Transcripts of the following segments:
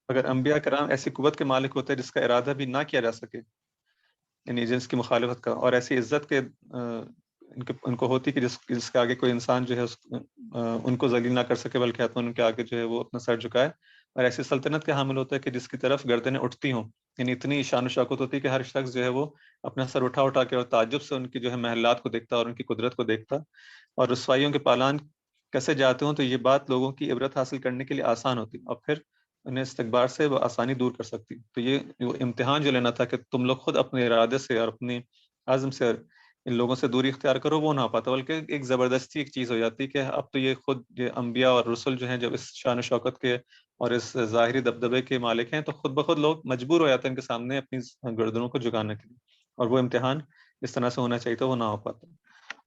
اگر انبیاء کرام ایسی قوت کے مالک ہوتے جس کا ارادہ بھی نہ کیا جا سکے، یعنی جنس کی مخالفت کا، اور ایسی عزت کے ان کو ہوتی کہ جس کے آگے کوئی انسان جو ہے ان کو ذلیل نہ کر سکے، بلکہ حتماً ان کے آگے جو ہے وہ اپنا سر جھکائے، اور ایسی سلطنت کے حامل ہوتا ہے کہ جس کی طرف گردنیں اٹھتی ہوں، یعنی اتنی شان و شوکت ہوتی ہے کہ ہر شخص جو ہے وہ اپنا سر اٹھا اٹھا کے اور تعجب سے ان کی جو ہے محلات کو دیکھتا اور ان کی قدرت کو دیکھتا، اور رسوائیوں کے پالان کیسے جاتے ہوں، تو یہ بات لوگوں کی عبرت حاصل کرنے کے لیے آسان ہوتی، اور پھر انہیں استکبار سے وہ آسانی دور کر سکتی۔ تو یہ وہ امتحان جو لینا تھا کہ تم لوگ خود اپنے ارادے سے اور اپنی عزم سے ان لوگوں سے دوری اختیار کرو، وہ نہ پاتا، بلکہ ایک زبردستی ایک چیز ہو جاتی کہ اب تو یہ خود یہ انبیاء اور رسل جو ہیں جب اس شان و شوکت کے اور اس ظاہری دبدبے کے مالک ہیں، تو خود بخود لوگ مجبور ہو جاتے ہیں ان کے سامنے اپنی گردنوں کو جھکانے کے لیے، اور وہ امتحان اس طرح سے ہونا چاہیے تھا، وہ نہ ہو پاتا۔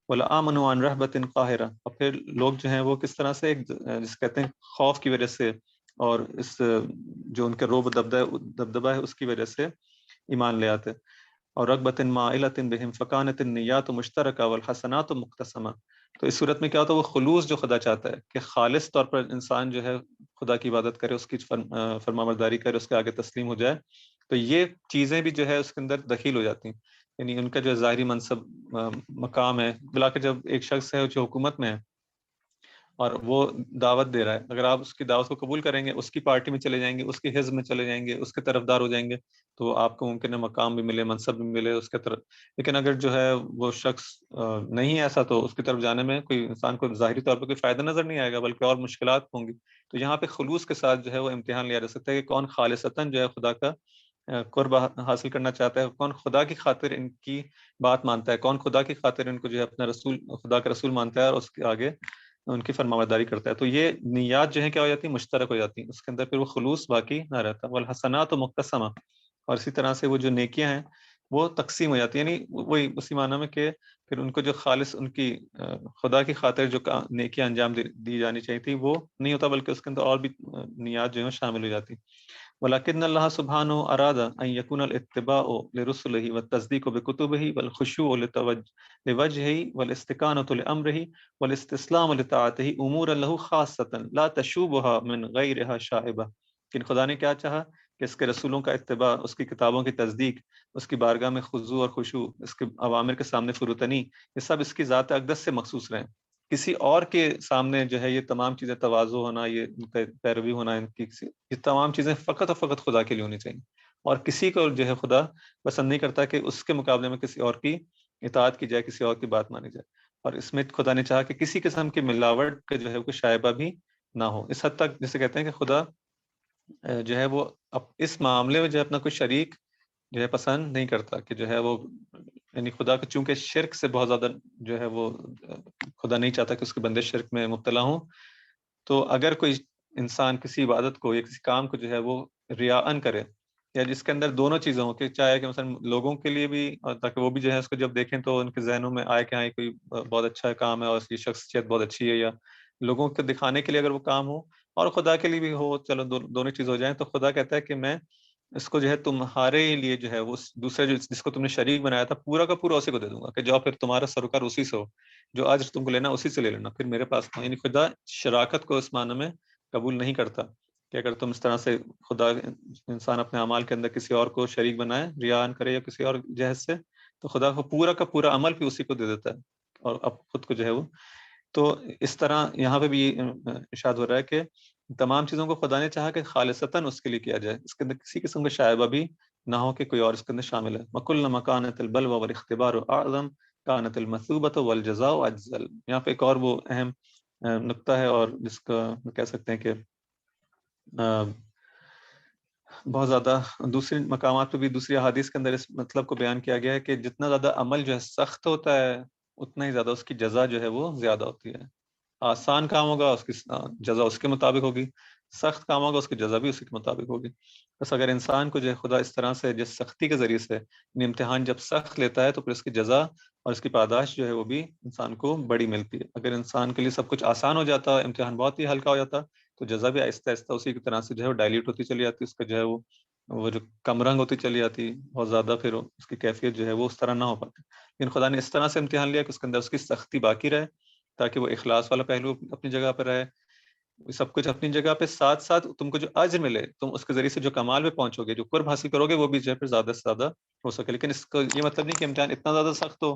وَلَآمَنُوا عَنْ رَهْبَةٍ قَاهِرَةٍ، اور پھر لوگ جو ہیں وہ کس طرح سے ایک جس کہتے ہیں خوف کی وجہ سے اور اس جو ان کے روب دبدبہ ہے اس کی وجہ سے ایمان لے آتے، اور رغبۃ مائلۃ بہم فکانت النیات مشترکہ والحسنات مقتسمہ۔ تو اس صورت میں کیا ہوتا ہے، وہ خلوص جو خدا چاہتا ہے کہ خالص طور پر انسان جو ہے خدا کی عبادت کرے، اس کی فرمانبرداری کرے، اس کے آگے تسلیم ہو جائے، تو یہ چیزیں بھی جو ہے اس کے اندر دخیل ہو جاتی ہیں، یعنی ان کا جو ظاہری منصب مقام ہے، بلا کے جب ایک شخص ہے جو حکومت میں ہے اور وہ دعوت دے رہا ہے، اگر آپ اس کی دعوت کو قبول کریں گے، اس کی پارٹی میں چلے جائیں گے، اس کے حزب میں چلے جائیں گے، اس کے طرفدار ہو جائیں گے، تو آپ کو ممکن ہے مقام بھی ملے، منصب بھی ملے اس کے طرف۔ لیکن اگر جو ہے وہ شخص نہیں ہے ایسا، تو اس کی طرف جانے میں کوئی انسان کو ظاہری طور پر کوئی فائدہ نظر نہیں آئے گا، بلکہ اور مشکلات ہوں گی۔ تو یہاں پہ خلوص کے ساتھ جو ہے وہ امتحان لیا جا سکتا ہے کہ کون خالصتاً جو ہے خدا کا قرب حاصل کرنا چاہتا ہے، کون خدا کی خاطر ان کی بات مانتا ہے، کون خدا کی خاطر ان کو جو ہے اپنا رسول، خدا کا رسول مانتا ہے اور اس کے آگے ان کی فرمانبرداری کرتا ہے۔ تو یہ نیات جو ہے کیا ہو جاتی ہیں، مشترک ہو جاتی ہیں، اس کے اندر پھر وہ خلوص باقی نہ رہتا۔ والحسنات مقتسمہ، اور اسی طرح سے وہ جو نیکیاں ہیں وہ تقسیم ہو جاتی ہیں، یعنی وہی اسی معنی میں کہ پھر ان کو جو خالص ان کی خدا کی خاطر جو نیکیاں انجام دی جانی چاہیے تھی وہ نہیں ہوتا، بلکہ اس کے اندر اور بھی نیات جو ہیں شامل ہو جاتی۔ ولكن الله سبحانه أراد أن يكون الاتباع لرسله والتصديق بكتبه والخشوع لوجهه والاستكانة لأمره والاستسلام لطاعته أمورا له خاصة لا تشوبها من غيرها شائبة۔ کہ خدا نے کیا چاہا کہ اس کے رسولوں کا اتباع، اس کی کتابوں کی تصدیق، اس کی بارگاہ میں خضوع اور خشوع، اس کے اوامر کے سامنے فروتنی، یہ سب اس کی ذات اقدس سے مخصوص رہیں۔ کسی اور کے سامنے جو ہے یہ تمام چیزیں تواضع ہونا، یہ پیروی ہونا، ان کی یہ تمام چیزیں فقط اور فقط خدا کے لیے ہونی چاہیے، اور کسی کو جو ہے خدا پسند نہیں کرتا کہ اس کے مقابلے میں کسی اور کی اطاعت کی جائے، کسی اور کی بات مانی جائے، اور اس میں خدا نے چاہا کہ کسی قسم کی ملاوٹ کا جو ہے کوئی شائبہ بھی نہ ہو، اس حد تک جسے کہتے ہیں کہ خدا جو ہے وہ اس معاملے میں جو ہے اپنا کوئی شریک جو ہے پسند نہیں کرتا، کہ جو ہے وہ یعنی خدا کو چونکہ شرک سے بہت زیادہ جو ہے وہ خدا نہیں چاہتا کہ اس کے بندے شرک میں مبتلا ہوں، تو اگر کوئی انسان کسی عبادت کو یا کسی کام کو جو ہے وہ ریاءً کرے، یا جس کے اندر دونوں چیزیں ہوں، کہ چاہے کہ مثلا لوگوں کے لیے بھی، اور تاکہ وہ بھی جو ہے اس کو جب دیکھیں تو ان کے ذہنوں میں آئے کہ ہاں یہ کوئی بہت اچھا کام ہے اور اس کی شخصیت بہت اچھی ہے، یا لوگوں کو دکھانے کے لیے اگر وہ کام ہو اور خدا کے لیے بھی ہو، چلو دونوں چیز ہو جائیں، تو خدا کہتا ہے کہ میں اس کو جو ہے تمہارے لیے جو ہے وہ دوسرے جس کو تم نے شریک بنایا تھا پورا کا پورا اسی کو دے دوں گا، کہ جاؤ پھر تمہارا سروکار اسی سے ہو، جو آج تم کو لینا اسی سے لے لینا، پھر میرے پاس یعنی خدا شراکت کو اس معنی میں قبول نہیں کرتا کہ اگر تم اس طرح سے خدا انسان اپنے اعمال کے اندر کسی اور کو شریک بنائے، ریاءً کرے یا کسی اور جہز سے، تو خدا کو پورا کا پورا عمل بھی اسی کو دے دیتا ہے، اور اب خود کو جو ہے وہ، تو اس طرح یہاں پہ بھی ارشاد ہو رہا ہے کہ تمام چیزوں کو خدا نے چاہا کہ خالصتاً اس کے لیے کیا جائے، اس کے اندر کسی قسم کا شائبہ بھی نہ ہو کہ کوئی اور اس کے اندر شامل ہے۔ وَكُلَّمَا كَانَتِ الْبَلْوَى وَالِاخْتِبَارُ أَعْظَمَ كَانَتِ الْمَثُوبَةُ وَالْجَزَاءُ أَجْزَلَ۔ یہاں پہ ایک اور وہ اہم نقطہ ہے، اور جس کا کہہ سکتے ہیں کہ بہت زیادہ دوسری مقامات پہ بھی، دوسری احادیث کے اندر اس مطلب کو بیان کیا گیا ہے کہ جتنا زیادہ عمل جو ہے سخت ہوتا ہے، اتنا ہی زیادہ اس کی جزا جو ہے وہ زیادہ ہوتی ہے۔ آسان کام ہوگا اس کی جزا اس کے مطابق ہوگی، سخت کام ہوگا اس کی جزا بھی اسی کے مطابق ہوگی۔ بس اگر انسان کو جو ہے خدا اس طرح سے جس سختی کے ذریعے سے امتحان جب سخت لیتا ہے، تو پھر اس کی جزا اور اس کی پاداش جو ہے وہ بھی انسان کو بڑی ملتی ہے۔ اگر انسان کے لیے سب کچھ آسان ہو جاتا، امتحان بہت ہی ہلکا ہو جاتا، تو جزا بھی آہستہ آہستہ اسی کی طرح سے جو ہے ڈائلیوٹ ہوتی چلی جاتی، اس کا جو ہے وہ جو کم رنگ ہوتی چلی جاتی بہت زیادہ، پھر اس کی کیفیت جو ہے وہ اس طرح نہ ہو پاتی۔ لیکن خدا نے اس طرح سے امتحان لیا کہ اس کے اندر اس کی سختی باقی رہے، تاکہ وہ اخلاص والا پہلو اپنی جگہ پر رہے، سب کچھ اپنی جگہ پہ، ساتھ ساتھ تم کو جو اجر ملے، تم اس کے ذریعے سے جو کمال پہ پہنچو گے، جو قرب حاصل کرو گے، وہ بھی جو ہے پھر زیادہ سے زیادہ ہو سکے. لیکن اس کا یہ مطلب نہیں کہ امتحان اتنا زیادہ سخت ہو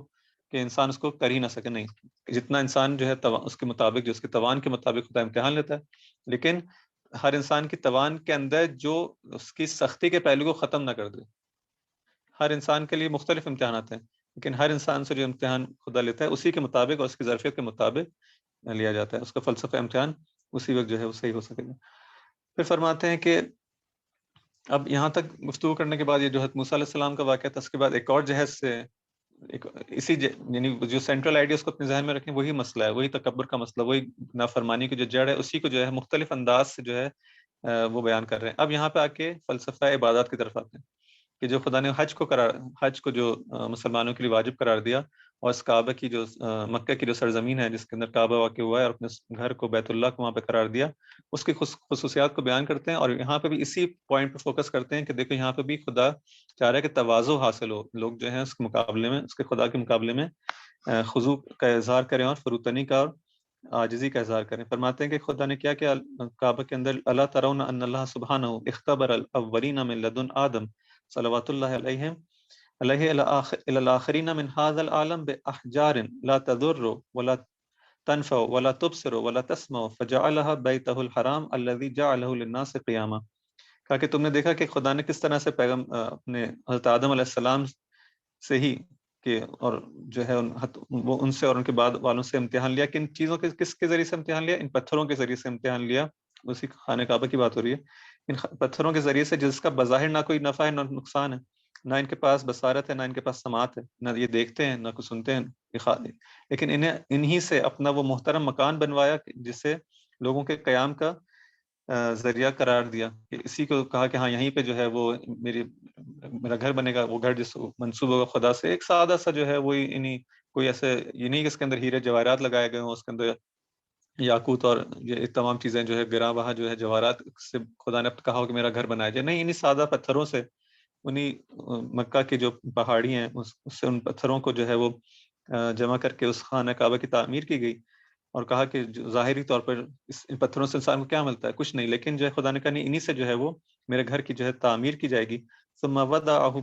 کہ انسان اس کو کر ہی نہ سکے. نہیں، جتنا انسان جو ہے اس کے مطابق، جو اس کے توان کے مطابق خدا امتحان لیتا ہے، لیکن ہر انسان کی توان کے اندر جو اس کی سختی کے پہلو کو ختم نہ کر دے. ہر انسان کے لیے مختلف امتحانات ہیں، لیکن ہر انسان سے جو امتحان خدا لیتا ہے اسی کے مطابق اور اس کی ظرفیت کے مطابق لیا جاتا ہے. اس کا فلسفہ امتحان اسی وقت جو ہے وہ صحیح ہو سکے گا. پھر فرماتے ہیں کہ اب یہاں تک گفتگو کرنے کے بعد یہ جو ہے موسیٰ علیہ السلام کا واقعہ تھا، اس کے بعد ایک اور جہیز سے یعنی جو سینٹرل آئیڈیا اس کو اپنے ذہن میں رکھیں، وہی مسئلہ ہے، وہی تکبر کا مسئلہ، وہی نافرمانی کی جو جڑ ہے، اسی کو جو ہے مختلف انداز سے جو ہے وہ بیان کر رہے ہیں. اب یہاں پہ آ کے فلسفہ عبادات کی طرف آتے ہیں کہ جو خدا نے حج کو جو مسلمانوں کے لیے واجب قرار دیا، اور اس کعبہ کی جو مکہ کی جو سرزمین ہے جس کے اندر کعبہ واقع ہوا ہے، اور اپنے گھر کو بیت اللہ کو وہاں پہ قرار دیا، اس کی خصوصیات کو بیان کرتے ہیں. اور یہاں پہ بھی اسی پوائنٹ پہ فوکس کرتے ہیں کہ دیکھو یہاں پہ بھی خدا چاہ رہا ہے کہ تواضع حاصل ہو، لوگ جو ہیں اس کے مقابلے میں، اس کے خدا کے مقابلے میں خضوع کا اظہار کریں اور فروتنی کا اور عاجزی کا اظہار کریں. فرماتے ہیں کہ خدا نے کیا کیا کعبہ کے اندر، اللہ ترون ان اللہ سبحانہ اختبر الاولین من لدن آدم صلوات اللہ علیہ الاخرین من هذا العالم باحجار لا تضر ولا تنفع ولا تبصر ولا تسمع فجعلها بیتہ الحرام الذي جعلہ للناس قیاما. کہا کہ تم نے دیکھا کہ خدا نے کس طرح سے اپنے حضرت آدم علیہ السلام سے ہی کہ اور جو ہے وہ ان سے اور ان کے بعد والوں سے امتحان لیا. کن چیزوں کے، کس کے ذریعے سے امتحان لیا؟ ان پتھروں کے ذریعے سے امتحان لیا. اسی خانہ کعبہ کی بات ہو رہی ہے. ان پتھروں کے ذریعے سے جس کا بظاہر نہ کوئی نفع ہے نہ نقصان ہے، نہ ان کے پاس بصارت ہے، نہ ان کے پاس سماعت ہے، نہ یہ دیکھتے ہیں نہ کچھ سنتے ہیں، لیکن انہی سے اپنا وہ محترم مکان بنوایا جس سے لوگوں کے قیام کا ذریعہ قرار دیا. کہ اسی کو کہا کہ ہاں یہیں پہ جو ہے وہ میرا گھر بنے گا. وہ گھر جس منسوب ہوگا خدا سے، ایک سادہ سا جو ہے وہی انہیں کوئی ایسے یہ نہیں کہ اس کے اندر ہیرے جواہرات لگائے گئے ہوں، اس کے اندر یاقوت اور یہ تمام چیزیں جو ہے گراں بہا جو ہے جواہرات سے خدا نے کہا ہو کہ میرا گھر بنایا جائے. نہیں، انہیں سادہ پتھروں سے، انہیں مکہ کی جو پہاڑی ہیں اس سے ان پتھروں کو جو ہے وہ جمع کر کے اس خانہ کعبہ کی تعمیر کی گئی. اور کہا کہ ظاہری طور پر ان پتھروں سے انسان کو کیا ملتا ہے؟ کچھ نہیں، لیکن جو ہے خدا نے کہا نہیں، انہی سے جو ہے وہ میرے گھر کی جو ہے تعمیر کی جائے گی. ثم وضعه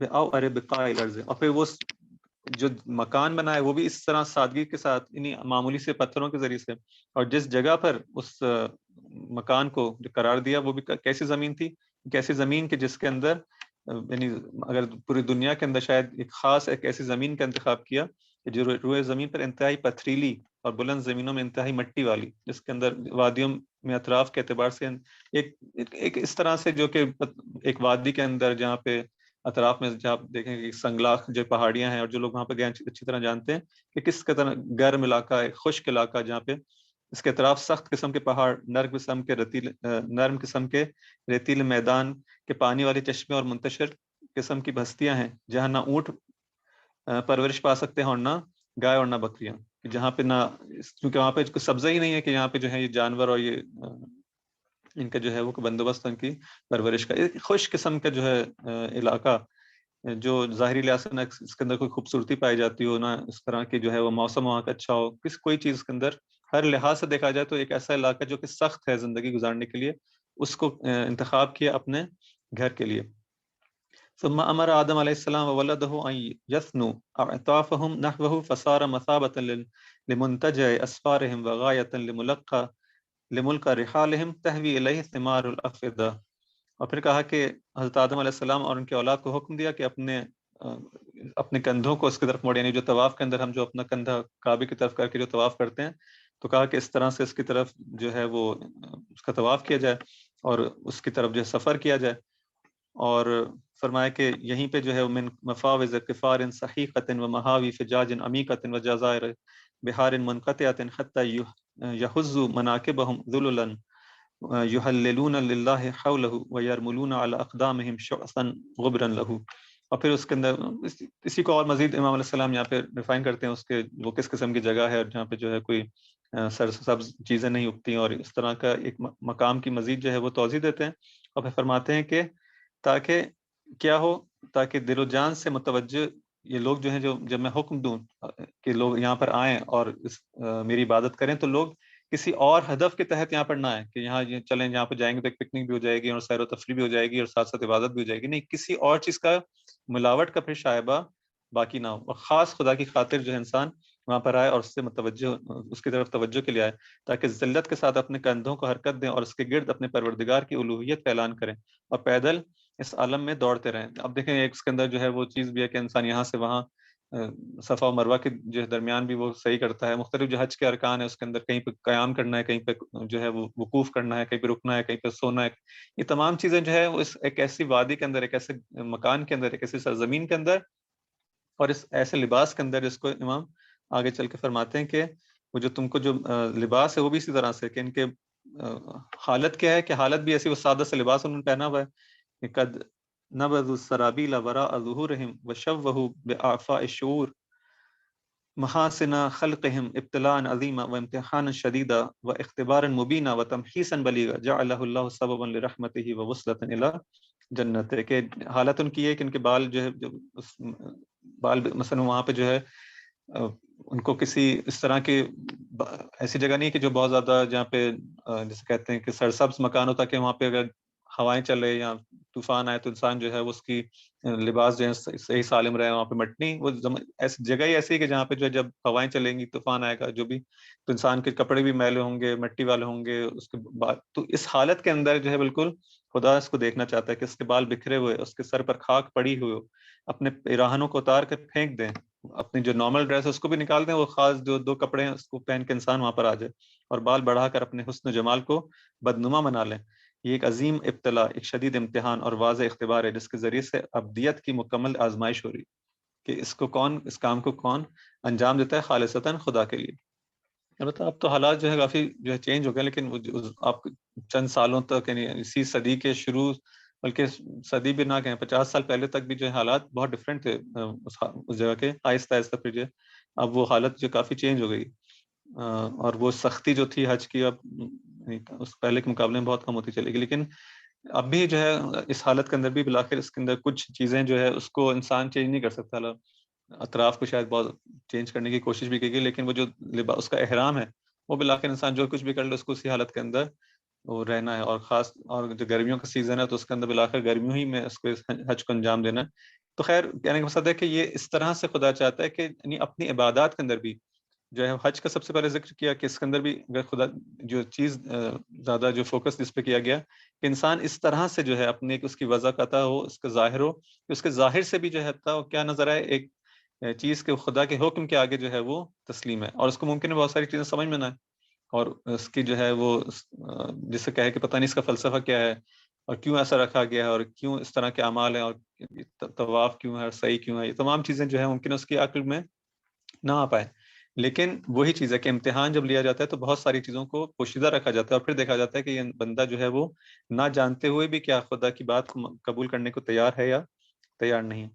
بأوعر بقاع الارض، اور پھر وہ جو مکان بنا ہے وہ بھی اس طرح سادگی کے ساتھ انہی معمولی سے پتھروں کے ذریعے سے. اور جس جگہ پر اس مکان کو جو قرار دیا وہ بھی کیسی زمین تھی؟ کیسی زمین کہ جس کے اندر یعنی اگر پوری دنیا کے اندر شاید ایک خاص ایک ایسی زمین کا انتخاب کیا کہ جو روئے زمین پر انتہائی پتھریلی اور بلند زمینوں میں انتہائی مٹی والی، جس کے اندر وادیوں میں اطراف کے اعتبار سے ایک اس طرح سے جو کہ ایک وادی کے اندر جہاں پہ اطراف میں جہاں دیکھیں کہ سنگلاخ جو پہاڑیاں ہیں، اور جو لوگ وہاں پہ گئے اچھی طرح جانتے ہیں کہ کس طرح گرم علاقہ ہے، خشک علاقہ جہاں پہ اس کے اطراف سخت قسم کے پہاڑ، نرم قسم کے ریتیل میدان کے پانی والے چشمے اور منتشر قسم کی بستیاں ہیں جہاں نہ اونٹ پرورش پا سکتے ہیں اور نہ گائے اور نہ بکریاں، جہاں پہ نہ، کیونکہ وہاں پہ کچھ سبزہ ہی نہیں ہے کہ یہاں پہ جو ہے یہ جانور اور یہ ان کا جو ہے وہ بندوبست ان کی پرورش کا. ایک خوش قسم کا جو ہے علاقہ، جو ظاہری لحاظ سے نہ اس کے اندر کوئی خوبصورتی پائی جاتی ہو، نہ اس طرح کی جو ہے وہ موسم وہاں کا اچھا ہو، کوئی چیز کے اندر ہر لحاظ سے دیکھا جائے تو ایک ایسا علاقہ جو کہ سخت ہے زندگی گزارنے کے لیے، اس کو انتخاب کیا اپنے گھر کے لیے. ثم امر آدم علیہ السلام وولده ان يثنوا اعطافهم نحوه فصار مثابة لمنتجع اسفارهم وغاية لملقى رحالهم تهوي اليه ثمار الافئدة. اور پھر کہا کہ حضرت آدم علیہ السلام اور ان کے اولاد کو حکم دیا کہ اپنے کندھوں کو اس کی طرف موڑے، یعنی جو طواف کے اندر ہم جو اپنا کندھا کعبے کی طرف کر کے جو طواف کرتے ہیں، تو کہا کہ اس طرح سے اس کی طرف جو ہے وہ اس کا طواف کیا جائے اور اس کی طرف جو ہے سفر کیا جائے. اور فرمایا کہ یہیں پہ جو ہے من مفاوز کفار صحیقۃ و محاوی فجاج عمیقۃ و جزائر بحار منقطعۃ حتی یحز مناکبہم ذللا یحللون للہ حولہ ویرملون علی اقدامہم شعثا غبرا لہ. اور پھر اس کے اندر اسی کو اور مزید امام علیہ السلام یہاں پہ ڈیفائن کرتے ہیں اس کے وہ کس قسم کی جگہ ہے اور جہاں پہ جو ہے کوئی سرسبز چیزیں نہیں اگتی، اور اس طرح کا ایک مقام کی مزید جو ہے وہ توضیح دیتے ہیں. اور پھر فرماتے ہیں کہ تاکہ کیا ہو، تاکہ دل و جان سے متوجہ یہ لوگ جو ہیں، جو جب میں حکم دوں کہ لوگ یہاں پر آئیں اور میری عبادت کریں، تو لوگ کسی اور ہدف کے تحت یہاں پر نہ ہے کہ یہاں یہ چلیں یہاں پہ جائیں گے تو ایک پکنک بھی ہو جائے گی اور سیر و تفریح بھی ہو جائے گی اور ساتھ ساتھ عبادت بھی ہو جائے گی. نہیں، کسی اور چیز کا ملاوٹ کا پھر شائبہ باقی نہ ہو، اور خاص خدا کی خاطر جو ہے انسان وہاں پر آئے اور اس سے متوجہ اس کی طرف توجہ کے لیے آئے، تاکہ ذلت کے ساتھ اپنے کندھوں کو حرکت دیں اور اس کے گرد اپنے پروردگار کی الوہیت کا اعلان کریں اور پیدل اس عالم میں دوڑتے رہیں. اب دیکھیں ایک اس کے اندر جو ہے وہ چیز بھی ہے کہ انسان یہاں سے وہاں صفا و مروہ کے جو ہے درمیان بھی وہ صحیح کرتا ہے. مختلف جو حج کے ارکان ہے اس کے اندر کہیں پہ قیام کرنا ہے، کہیں پہ جو ہے وہ وقوف کرنا ہے، کہیں پہ رکنا ہے، کہیں پہ سونا ہے. یہ تمام چیزیں جو ہے وہ اس ایک ایسی وادی کے اندر، ایک ایسے مکان کے اندر، ایک ایسی سرزمین کے اندر اور اس ایسے لباس کے اندر، جس کو امام آگے چل کے فرماتے ہیں کہ وہ جو تم کو جو لباس ہے وہ بھی اسی طرح سے کہ ان کے حالت کیا ہے کہ حالت بھی ایسی، وہ سادہ سے لباس انہوں نے پہنا ہوا ہے کہ قد نبذ السرابیل وراء ظہورہم وشوہوا بآفاء الشعور محاسن خلقهم ابتلاء عظیما وامتحانا شدیدا واختبارا مبینا وتمحیصا بلیغا جعلہ اللہ سببا لرحمتہ ووصلة الى جنت. کہ حالت ان کی ہے کہ ان کے بال جو ہے بال مثلا وہاں پہ جو ہے ان کو کسی اس طرح کی ایسی جگہ نہیں کہ جو بہت زیادہ جہاں پہ جیسے کہتے ہیں کہ سرسبز مکان ہوتا کہ وہاں پہ اگر ہوائیں چلے یا طوفان آئے تو انسان جو ہے وہ اس کی لباس جو ہے صحیح سالم رہے. وہاں پہ مٹنی وہ ایسی جگہ ہی ایسی ہے کہ جہاں پہ جو ہے جب ہوائیں چلیں گی، طوفان آئے گا جو بھی، تو انسان کے کپڑے بھی میلے ہوں گے، مٹی والے ہوں گے. اس کے بعد تو اس حالت کے اندر جو ہے بالکل خدا اس کو دیکھنا چاہتا ہے کہ اس کے بال بکھرے ہوئے، اس کے سر پر خاک پڑی ہوئے، اپنے پیراہنوں کو اتار کر پھینک دیں، اپنی جو نارمل ڈریس ہے اس کو بھی نکال دیں، وہ خاص جو دو کپڑے ہیں اس کو پہن کے انسان وہاں پر آ جائے اور بال بڑھا کر اپنے حسن و جمال کو بدنما بنا لیں. یہ ایک عظیم ابتلا، ایک شدید امتحان اور واضح اختبار ہے جس کے ذریعے سے ابدیت کی مکمل آزمائش ہو رہی کہ اس کام کو کون انجام دیتا ہے خالصتاً خدا کے لیے. البتہ اب تو حالات جو ہے کافی جو ہے چینج ہو گئے، لیکن آپ چند سالوں تک یعنی اسی صدی کے شروع، بلکہ صدی بھی نہ کہیں 50 سال پہلے تک بھی جو ہے حالات بہت ڈفرینٹ تھے اس جگہ کے. آہستہ آہستہ پھر جو اب وہ حالت جو کافی چینج ہو گئی اور وہ سختی جو تھی حج کی اب اس پہلے کے مقابلے میں بہت کم ہوتی چلے گی. لیکن اب بھی جو ہے اس حالت کے اندر بھی بالآخر اس کے اندر کچھ چیزیں جو ہے اس کو انسان چینج نہیں کر سکتا. اطراف کو شاید بہت چینج کرنے کی کوشش بھی کی گئی، لیکن وہ جو اس کا احرام ہے وہ بالآخر انسان جو کچھ بھی کر لے اس کو اسی حالت کے اندر وہ رہنا ہے. اور خاص اور جو گرمیوں کا سیزن ہے تو اس کے اندر بالآخر گرمیوں ہی میں اس کو حج کو انجام دینا ہے. تو خیر کہنے کا مقصد ہے کہ یہ اس طرح سے خدا چاہتا ہے کہ یعنی اپنی عبادات کے اندر بھی جو ہے حج کا سب سے پہلے ذکر کیا کہ اس کے اندر بھی اگر خدا جو چیز زیادہ جو فوکس جس پہ کیا گیا کہ انسان اس طرح سے جو ہے اپنے اس کی وضع قطع ہو، اس کا ظاہر ہو کہ اس کے ظاہر سے بھی جو ہے کیا نظر آئے، ایک چیز کے خدا کے حکم کے آگے جو ہے وہ تسلیم ہے. اور اس کو ممکن ہے بہت ساری چیزیں سمجھ میں نہ آئے اور اس کی جو ہے وہ جسے کہے کہ پتہ نہیں اس کا فلسفہ کیا ہے اور کیوں ایسا رکھا گیا ہے اور کیوں اس طرح کے اعمال ہیں اور طواف کیوں ہے اور صحیح کیوں ہے، یہ تمام چیزیں جو ہے ممکن اس کی عقل میں نہ آ پائے. لیکن وہی چیز ہے کہ امتحان جب لیا جاتا ہے تو بہت ساری چیزوں کو پوشیدہ رکھا جاتا ہے اور پھر دیکھا جاتا ہے کہ یہ بندہ جو ہے وہ نہ جانتے ہوئے بھی کیا خدا کی بات کو قبول کرنے کو تیار ہے یا تیار نہیں.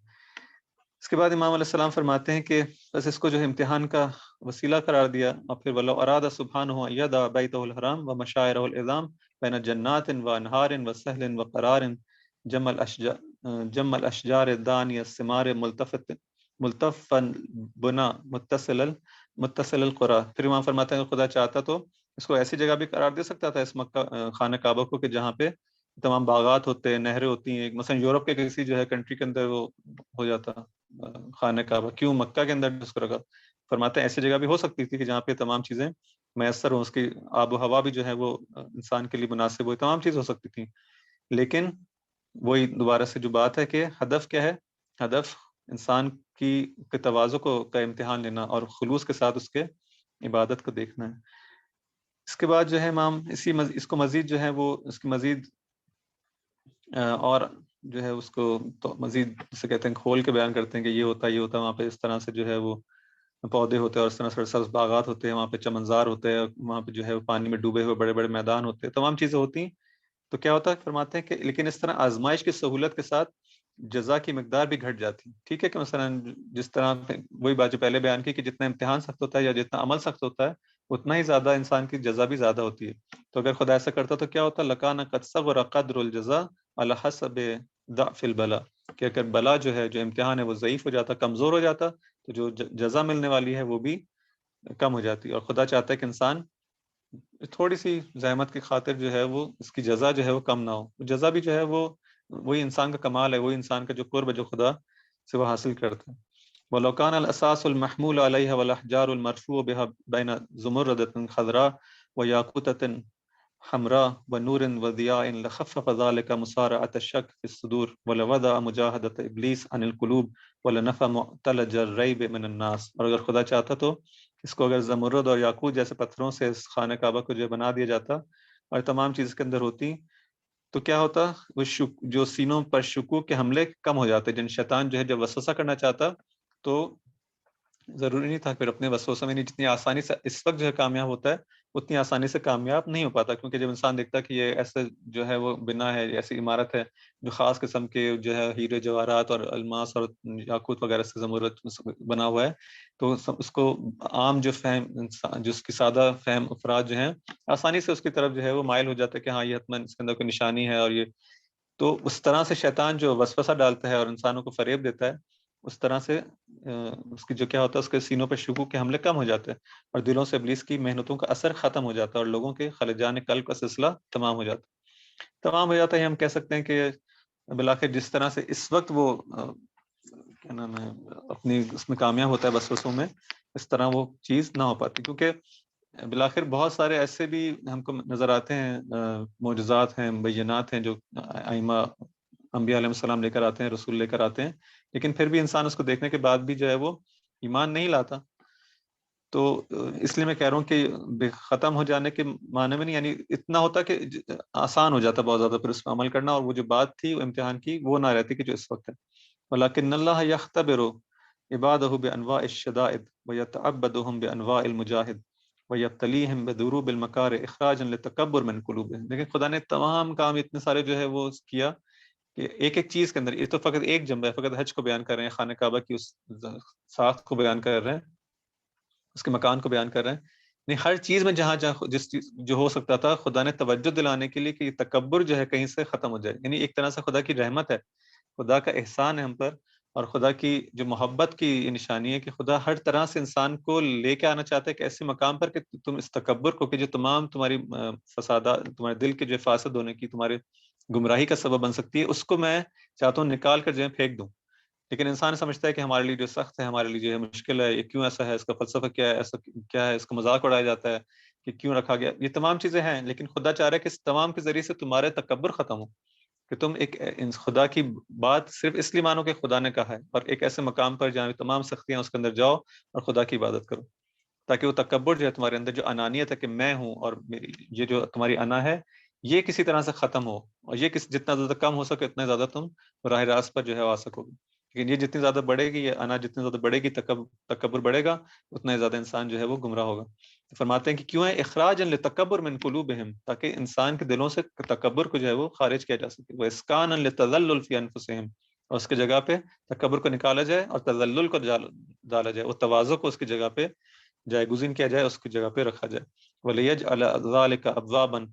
اس کے بعد امام علیہ السلام فرماتے ہیں کہ بس اس کو جو ہے امتحان کا وسیلہ قرار دیا اور پھر ولو اراد سبحانہ یدا بیتہ الحرام و مشاعرہ العظام بین جنات و انہار و سہل و قرار جم الاشجار الدانی الثمار ملتفا بنا متصل القرى. پھر امام فرماتے ہیں کہ خدا چاہتا تو اس کو ایسی جگہ بھی قرار دے سکتا تھا اس مکہ خانہ کعبہ کو کہ جہاں پہ تمام باغات ہوتے ہیں، نہریں ہوتی ہیں. مثلا یورپ کے کسی جو ہے کنٹری کے اندر وہ ہو جاتا خانہ کعبہ، کیوں مکہ کے اندر اس کو رکھا؟ فرماتے ہیں ایسی جگہ بھی ہو سکتی تھی کہ جہاں پہ تمام چیزیں میسر ہوں، اس کی آب و ہوا بھی جو ہے وہ انسان کے لیے مناسب ہو، تمام چیز ہو سکتی تھی. لیکن وہی دوبارہ سے جو بات ہے کہ ہدف کیا ہے؟ ہدف انسان کی تواضع کا امتحان لینا اور خلوص کے ساتھ اس کے عبادت کو دیکھنا ہے. اس کے بعد جو ہے امام اس کو مزید جو ہے وہ اس کی مزید اور جو ہے اس کو تو مزید جسے کہتے ہیں کھول کے بیان کرتے ہیں کہ یہ ہوتا وہاں پہ اس طرح سے جو ہے وہ پودے ہوتے ہیں اور اس طرح سرسبز باغات ہوتے ہیں، وہاں پہ چمنزار ہوتے ہیں، وہاں پہ جو ہے پانی میں ڈوبے ہوئے بڑے بڑے میدان ہوتے ہیں، تمام چیزیں ہوتی ہیں. تو کیا ہوتا ہے فرماتے ہیں کہ لیکن اس طرح آزمائش کی سہولت کے ساتھ جزا کی مقدار بھی گھٹ جاتی. ٹھیک ہے کہ مثلا جس طرح وہی بات جو پہلے بیان کی کہ جتنا امتحان سخت ہوتا ہے یا جتنا عمل سخت ہوتا ہے اتنا ہی زیادہ انسان کی جزا بھی زیادہ ہوتی ہے. تو اگر خدا ایسا کرتا تو کیا ہوتا؟ لکان قد صغر قدر الجزا علی حسب ضعف البلا، کہ اگر بلا جو ہے جو امتحان ہے وہ ضعیف ہو جاتا، کمزور ہو جاتا، تو جو جزا ملنے والی ہے وہ بھی کم ہو جاتی. اور خدا چاہتا ہے کہ انسان تھوڑی سی زحمت کی خاطر جو ہے وہ اس کی جزا جو ہے وہ کم نہ ہو. جزا بھی جو ہے وہ وہی انسان کا کمال ہے، وہی انسان کا جو قرب ہے جو خدا سے وہ حاصل کرتا ہے. وَلَوْ كَانَ الْأَسَاسُ الْمَحْمُولُ عَلَيْهَا وَالْأَحْجَارُ الْمَرْفُوعُ بِهَا بَيْنَ زُمُرَّدَةٍ خَضْرَاءَ وَيَاقُوتَةٍ حمراء ونور وضياء لخفف ذلك مسارعة الشك في الصدور ولوضع مجاهدة إبليس عن القلوب ولنفى معتلج الريب من الناس. اور اگر خدا چاہتا تو اس کو اگر زمرد اور یاقوت جیسے پتھروں سے اس خانہ کعبہ کو جو بنا دیا جاتا اور تمام چیز کے اندر ہوتی تو کیا ہوتا؟ وہ جو سینوں پر شکوک کے حملے کم ہو جاتے. جن شیطان جو ہے جب وسوسہ کرنا چاہتا تو ضروری نہیں تھا پھر اپنے وسوسہ میں نہیں، جتنی آسانی سے اس وقت جو ہے کامیاب ہوتا ہے اتنی آسانی سے کامیاب نہیں ہو پاتا. کیونکہ جب انسان دیکھتا ہے کہ یہ ایسے جو ہے وہ بنا ہے، ایسی عمارت ہے جو خاص قسم کے جو ہے ہیرے جواہرات اور الماس اور یاقوت وغیرہ سے زمرد بنا ہوا ہے، تو اس کو عام جو فہم جس کی سادہ فہم افراد جو ہیں آسانی سے اس کی طرف جو ہے وہ مائل ہو جاتا ہے کہ ہاں یہ حتماً اس کے اندر کوئی نشانی ہے. اور یہ تو اس طرح سے شیطان جو وسوسہ ڈالتا ہے اور انسانوں کو فریب دیتا ہے، اس طرح سے اس کی جو کیا ہوتا ہے اس کے سینوں پہ شکوک کے حملے کم ہو جاتے ہیں اور دلوں سے ابلیس کی محنتوں کا اثر ختم ہو جاتا ہے اور لوگوں کے خلجان قلب کا سلسلہ تمام ہو جاتا ہے. ہم کہہ سکتے ہیں کہ بالآخر جس طرح سے اس وقت وہ کیا نام ہے اپنی اس میں کامیاب ہوتا ہے وسوسوں میں، اس طرح وہ چیز نہ ہو پاتی. کیونکہ بالآخر بہت سارے ایسے بھی ہم کو نظر آتے ہیں معجزات ہیں، بینات ہیں جو ائمہ انبیاء علیہ السلام لے کر آتے ہیں، رسول لے کر آتے ہیں، لیکن پھر بھی انسان اس کو دیکھنے کے بعد بھی جو ہے وہ ایمان نہیں لاتا. تو اس لیے میں کہہ رہا ہوں کہ ختم ہو جانے کے معنی میں نہیں، یعنی اتنا ہوتا کہ آسان ہو جاتا بہت زیادہ پھر اس پہ عمل کرنا، اور وہ جو بات تھی وہ امتحان کی وہ نہ رہتی کہ جو اس وقت ہے. وَلَكِنَّ اللَّهَ يَخْتَبِرُ عِبَادَهُ بِأَنْوَاءِ الشَّدَائِدِ وَيَتَعَبَّدُهُمْ بِأَنْوَاءِ الْمُجَاهِدِ وَيَبْتَلِيهِمْ بِدُرُوبِ الْمَكَارِ إِخْرَاجًا لِتَكَبُّرٍ مِنْ قُلُوبِهِمْ. لیکن خدا نے تمام کام اتنے سارے جو ہے وہ کیا کہ ایک ایک چیز کے اندر، یہ تو فقط ایک جنبہ ہے، فقط حج کو بیان کر رہے ہیں، خانہ کعبہ کی اس ساخت کو بیان کر رہے ہیں، اس کے مکان کو بیان کر رہے ہیں. نہیں، ہر چیز میں جہاں جہاں جس چیز جو ہو سکتا تھا خدا نے توجہ دلانے کے لیے کہ یہ تکبر جو ہے کہیں سے ختم ہو جائے. یعنی ایک طرح سے خدا کی رحمت ہے، خدا کا احسان ہے ہم پر، اور خدا کی جو محبت کی نشانی ہے کہ خدا ہر طرح سے انسان کو لے کے آنا چاہتا ہے کہ ایسے مقام پر کہ تم اس تکبر کو، کہ جو تمام تمہاری فسادات، تمہارے دل کے جو فاسد ہونے کی، تمہارے گمراہی کا سبب بن سکتی ہے، اس کو میں چاہتا ہوں نکال کر جو ہے پھینک دوں. لیکن انسان سمجھتا ہے کہ ہمارے لیے جو سخت ہے، ہمارے لیے جو ہے مشکل ہے، یہ کیوں ایسا ہے، اس کا فلسفہ کیا ہے، ایسا کیا ہے، اس کا مذاق اڑایا جاتا ہے کہ کیوں رکھا گیا. یہ تمام چیزیں ہیں، لیکن خدا چاہ رہا ہے کہ اس تمام کے ذریعے سے تمہارے تکبر ختم ہو، کہ تم ایک خدا کی بات صرف اس لیے مانو کہ خدا نے کہا ہے، اور ایک ایسے مقام پر جہاں تمام سختیاں اس کے اندر جاؤ اور خدا کی عبادت کرو، تاکہ وہ تکبر جو ہے تمہارے اندر، جو انانیت ہے کہ میں ہوں اور میری یہ جو تمہاری انا ہے، یہ کسی طرح سے ختم ہو، اور یہ جتنا زیادہ کم ہو سکے اتنا زیادہ تم راہ راست پر جو ہے آ سکو گے. لیکن یہ جتنی زیادہ بڑھے گی، یہ انا جتنی زیادہ بڑھے گی، تکبر بڑھے گا، اتنا ہی زیادہ انسان جو ہے وہ گمراہ ہوگا. فرماتے ہیں کہ کیوں ہے اخراج لتکبر من قلوبہم، تاکہ انسان کے دلوں سے تکبر کو جو ہے وہ خارج کیا جا سکے. وہ اسکان لتذلل فی انفسہم، اور اس کی جگہ پہ تکبر کو نکالا جائے اور تذلل کو ڈالا جائے، وہ تواضع کو اس کی جگہ پہ جائے گزین کیا جائے، اس کی جگہ پہ رکھا جائے. وَلِيَجْعَلَ ذَلِكَ أَبْوَابًا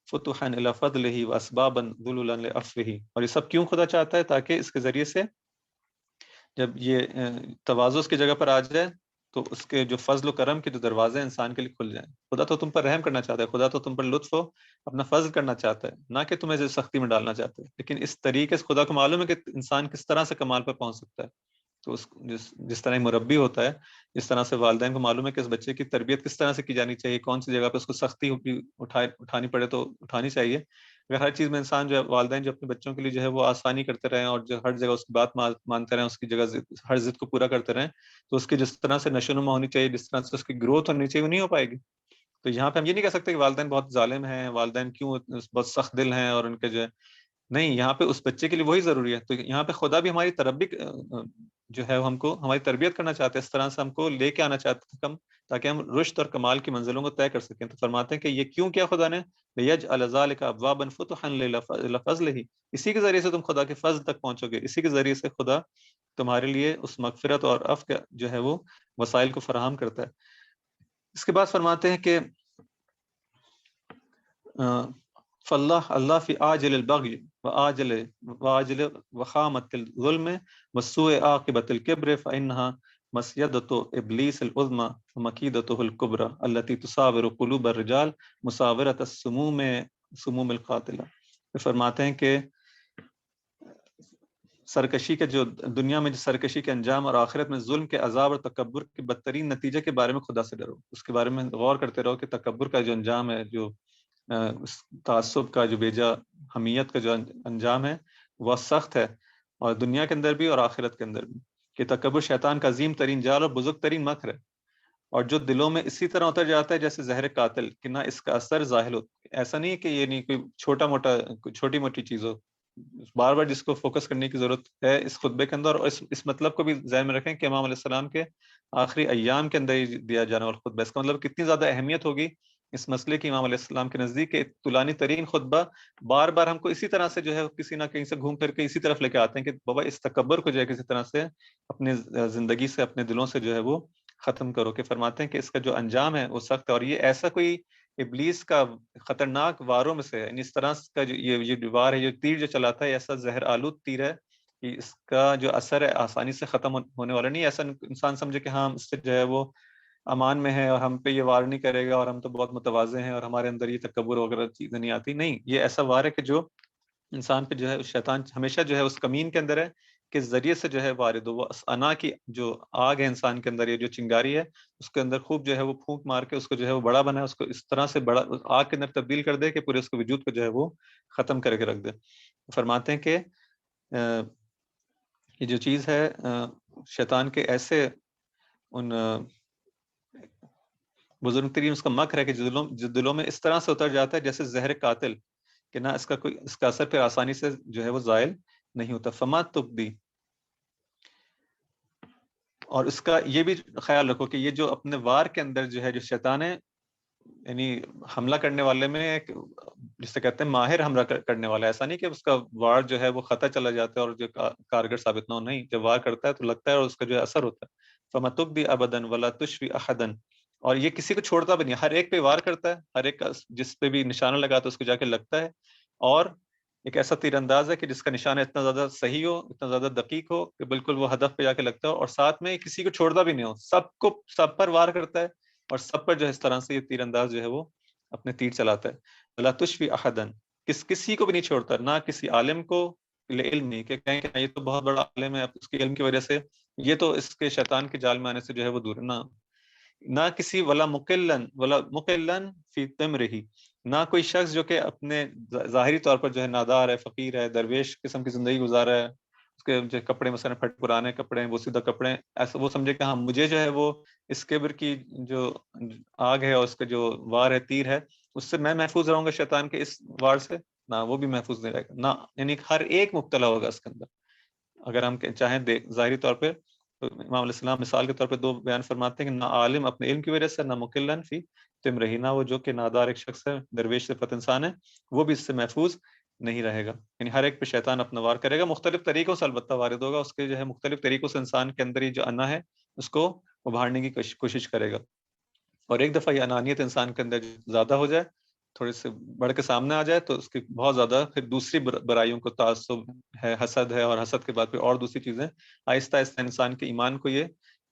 فُتُحًا إِلَى فَضْلِهِ وَأَسْبَابًا ذُلُلًا لِعَفْوِهِ. اور یہ سب کیوں خدا چاہتا ہے؟ تاکہ اس کے ذریعے سے جب یہ تواضع اس کی جگہ پر آ جائے تو اس کے جو فضل و کرم کے جو دروازے انسان کے لیے کھل جائیں. خدا تو تم پر رحم کرنا چاہتا ہے، خدا تو تم پر لطف ہو اپنا فضل کرنا چاہتا ہے، نہ کہ تمہیں سختی میں ڈالنا چاہتا ہے. لیکن اس طریقے سے خدا کو معلوم ہے کہ انسان کس طرح سے کمال پر پہنچ سکتا ہے. تو جس طرح مربی ہوتا ہے، جس طرح سے والدین کو معلوم ہے کہ اس بچے کی تربیت کس طرح سے کی جانی چاہیے، کون سی جگہ پہ اس کو سختی اٹھانی پڑے تو اٹھانی چاہیے. اگر ہر چیز میں انسان جو ہے، والدین جو اپنے بچوں کے لیے جو ہے وہ آسانی کرتے رہیں اور جو ہر جگہ اس کی بات مانتے رہیں، اس کی جگہ ہر ضد کو پورا کرتے رہیں، تو اس کی جس طرح سے نشو و نما ہونی چاہیے، جس طرح سے اس کی گروتھ ہونی چاہیے، وہ نہیں ہو پائے گی. تو یہاں پہ ہم یہ نہیں کہہ سکتے کہ والدین بہت ظالم ہیں، والدین کیوں بہت سخت دل ہیں اور ان کے جو ہے، نہیں، یہاں پہ اس بچے کے لیے وہی ضروری ہے. تو یہاں پہ خدا بھی ہماری تربیت جو ہے ہم کو ہماری تربیت کرنا چاہتے ہیں، اس طرح سے ہم کو لے کے آنا چاہتے ہیں تاکہ ہم رشد اور کمال کی منزلوں کو طے کر سکیں. تو فرماتے ہیں کہ یہ کیوں کیا خدا نے؟ لِيَجْعَلَ ذَلِكَ أَبْوَابًا فُتُحًا إِلَى فَضْلِهِ. اسی کے ذریعے سے تم خدا کے فضل تک پہنچو گے، اسی کے ذریعے سے خدا تمہارے لیے اس مغفرت اور عفو کا جو ہے وہ وسائل کو فراہم کرتا ہے. اس کے بعد فرماتے ہیں کہ اللہ فی عاجل البغی وعاجل وخامت الظلم وسوء عاقبت الکبر فإنها مسیدۃ ابلیس العظمی ومکیدۃ الکبری التي تصاور قلوب الرجال مساورۃ سموم القاتلہ. فرماتے ہیں کہ سرکشی کے جو دنیا میں جو سرکشی کے انجام اور آخرت میں ظلم کے عذاب اور تکبر کے بدترین نتیجے کے بارے میں خدا سے ڈرو. اس کے بارے میں غور کرتے رہو کہ تکبر کا جو انجام ہے، جو تعصب کا، جو بیجا حمیت کا جو انجام ہے وہ سخت ہے، اور دنیا کے اندر بھی اور آخرت کے اندر بھی، کہ تکبر شیطان کا عظیم ترین جال اور بزرگ ترین مکر ہے، اور جو دلوں میں اسی طرح اتر جاتا ہے جیسے زہر قاتل، کہ نہ اس کا اثر ظاہر ہو. ایسا نہیں ہے کہ یہ نہیں کوئی چھوٹا موٹا چھوٹی موٹی چیز ہو، بار بار جس کو فوکس کرنے کی ضرورت ہے اس خطبے کے اندر، اور اس مطلب کو بھی ذہن میں رکھیں کہ امام علیہ السلام کے آخری ایام کے اندر ہی دیا جانے والا خطبہ. اس کا مطلب کتنی زیادہ اہمیت ہوگی اس مسئلے کی امام علیہ السلام کے نزدیک، کہ طولانی ترین خطبہ بار بار ہم کو اسی طرح سے جو ہے کسی نہ کہیں سے گھوم پھر کے اسی طرف لے کے آتے ہیں کہ بابا اس تکبر کو جو ہے کسی طرح سے اپنے زندگی سے، اپنے دلوں سے جو ہے وہ ختم کرو. کہ فرماتے ہیں کہ اس کا جو انجام ہے وہ سخت ہے، اور یہ ایسا کوئی ابلیس کا خطرناک واروں میں سے ہے. یعنی اس طرح کا جو یہ وار ہے، یہ تیر جو چلاتا ہے، ایسا زہر آلود تیر ہے کہ اس کا جو اثر ہے آسانی سے ختم ہونے والا نہیں. ایسا انسان سمجھے کہ ہاں اس سے جو ہے وہ امان میں ہے اور ہم پہ یہ وار نہیں کرے گا اور ہم تو بہت متواضع ہیں اور ہمارے اندر یہ تکبر وغیرہ چیزیں نہیں آتی. نہیں، یہ ایسا وار ہے کہ جو انسان پہ جو ہے شیطان ہمیشہ جو ہے اس کمین کے اندر ہے کہ ذریعے سے جو ہے وارد ہو. وہ انا کی جو آگ ہے انسان کے اندر، یہ جو چنگاری ہے، اس کے اندر خوب جو ہے وہ پھونک مار کے اس کو جو ہے وہ بڑا بنا، اس کو اس طرح سے بڑا آگ کے اندر تبدیل کر دے کہ پورے اس کو وجود کو جو ہے وہ ختم کر کے رکھ دے. فرماتے ہیں کہ یہ جو چیز ہے شیطان کے ایسے ان بزرگ ترین اس کا مکر ہے کہ جو دلوں میں اس طرح سے اتر جاتا ہے جیسے زہر قاتل، کہ نہ اس کا اثر پھر آسانی سے جو ہے وہ زائل نہیں ہوتا. فما تبدی، اور اس کا یہ بھی خیال رکھو کہ یہ جو اپنے وار کے اندر جو ہے جو شیطان ہے، یعنی حملہ کرنے والے میں جس سے کہتے ہیں ماہر حملہ کرنے والا. ایسا نہیں کہ اس کا وار جو ہے وہ خطا چلا جاتا ہے اور جو کارگر ثابت نہ ہو. نہیں، جب وار کرتا ہے تو لگتا ہے اور اس کا جو ہے اثر ہوتا ہے. فما تبدی ابدا ولا تشفی احدا، اور یہ کسی کو چھوڑتا بھی نہیں، ہر ایک پہ وار کرتا ہے، ہر ایک جس پہ بھی نشانہ لگاتا ہے اس کو جا کے لگتا ہے. اور ایک ایسا تیر انداز ہے کہ جس کا نشانہ اتنا زیادہ صحیح ہو، اتنا زیادہ دقیق ہو کہ بالکل وہ ہدف پہ جا کے لگتا ہے، اور ساتھ میں کسی کو چھوڑتا بھی نہیں ہو، سب پر وار کرتا ہے، اور سب پر جو ہے اس طرح سے یہ تیر انداز جو ہے وہ اپنے تیر چلاتا ہے. ولا تشفی احدا، کسی کو بھی نہیں چھوڑتا، نہ کسی عالم کو علم نہیں کہ کہیں کہ یہ تو بہت بڑا عالم ہے، اس کے علم کی وجہ سے یہ تو اس کے شیطان کے جال میں آنے سے جو ہے وہ دور ہے. نہ کسی ولا مقلن فی تمرہی، نہ کوئی شخص جو کہ اپنے ظاہری طور پر جو ہے نادار ہے، فقیر ہے، درویش قسم کی زندگی گزارا ہے، اس کے جو کپڑے مثلا پرانے کپڑے ہیں، بوسیدہ کپڑے ہیں، ایسا وہ سمجھے کہ ہاں مجھے جو ہے وہ اس کبر کی جو آگ ہے اور اس کا جو وار ہے، تیر ہے، اس سے میں محفوظ رہوں گا شیطان کے اس وار سے، نہ وہ بھی محفوظ نہیں رہے گا. نہ یعنی ہر ایک مبتلا ہوگا اس کے اندر. اگر ہم چاہیں ظاہری طور پہ تو امام علیہ السلام مثال کے طور پہ دو بیان فرماتے ہیں کہ نہ عالم اپنے علم کی وجہ سے، نہ مقلن فی تمرہی، نہ وہ جو کہ نادار ایک شخص ہے، درویش صفت انسان ہے، وہ بھی اس سے محفوظ نہیں رہے گا. یعنی ہر ایک پہ شیطان اپنا وار کرے گا، مختلف طریقوں سے البتہ وارد ہوگا، اس کے جو ہے مختلف طریقوں سے انسان کے اندر ہی جو انا ہے اس کو ابھارنے کی کوشش کرے گا. اور ایک دفعہ یہ انانیت انسان کے اندر زیادہ ہو جائے، تھوڑے سے بڑھ کے سامنے آ جائے، تو اس کی بہت زیادہ پھر دوسری برائیوں کو، تعصب ہے، حسد ہے، اور حسد کے بعد پھر اور دوسری چیزیں، آہستہ آہستہ انسان کے ایمان کو یہ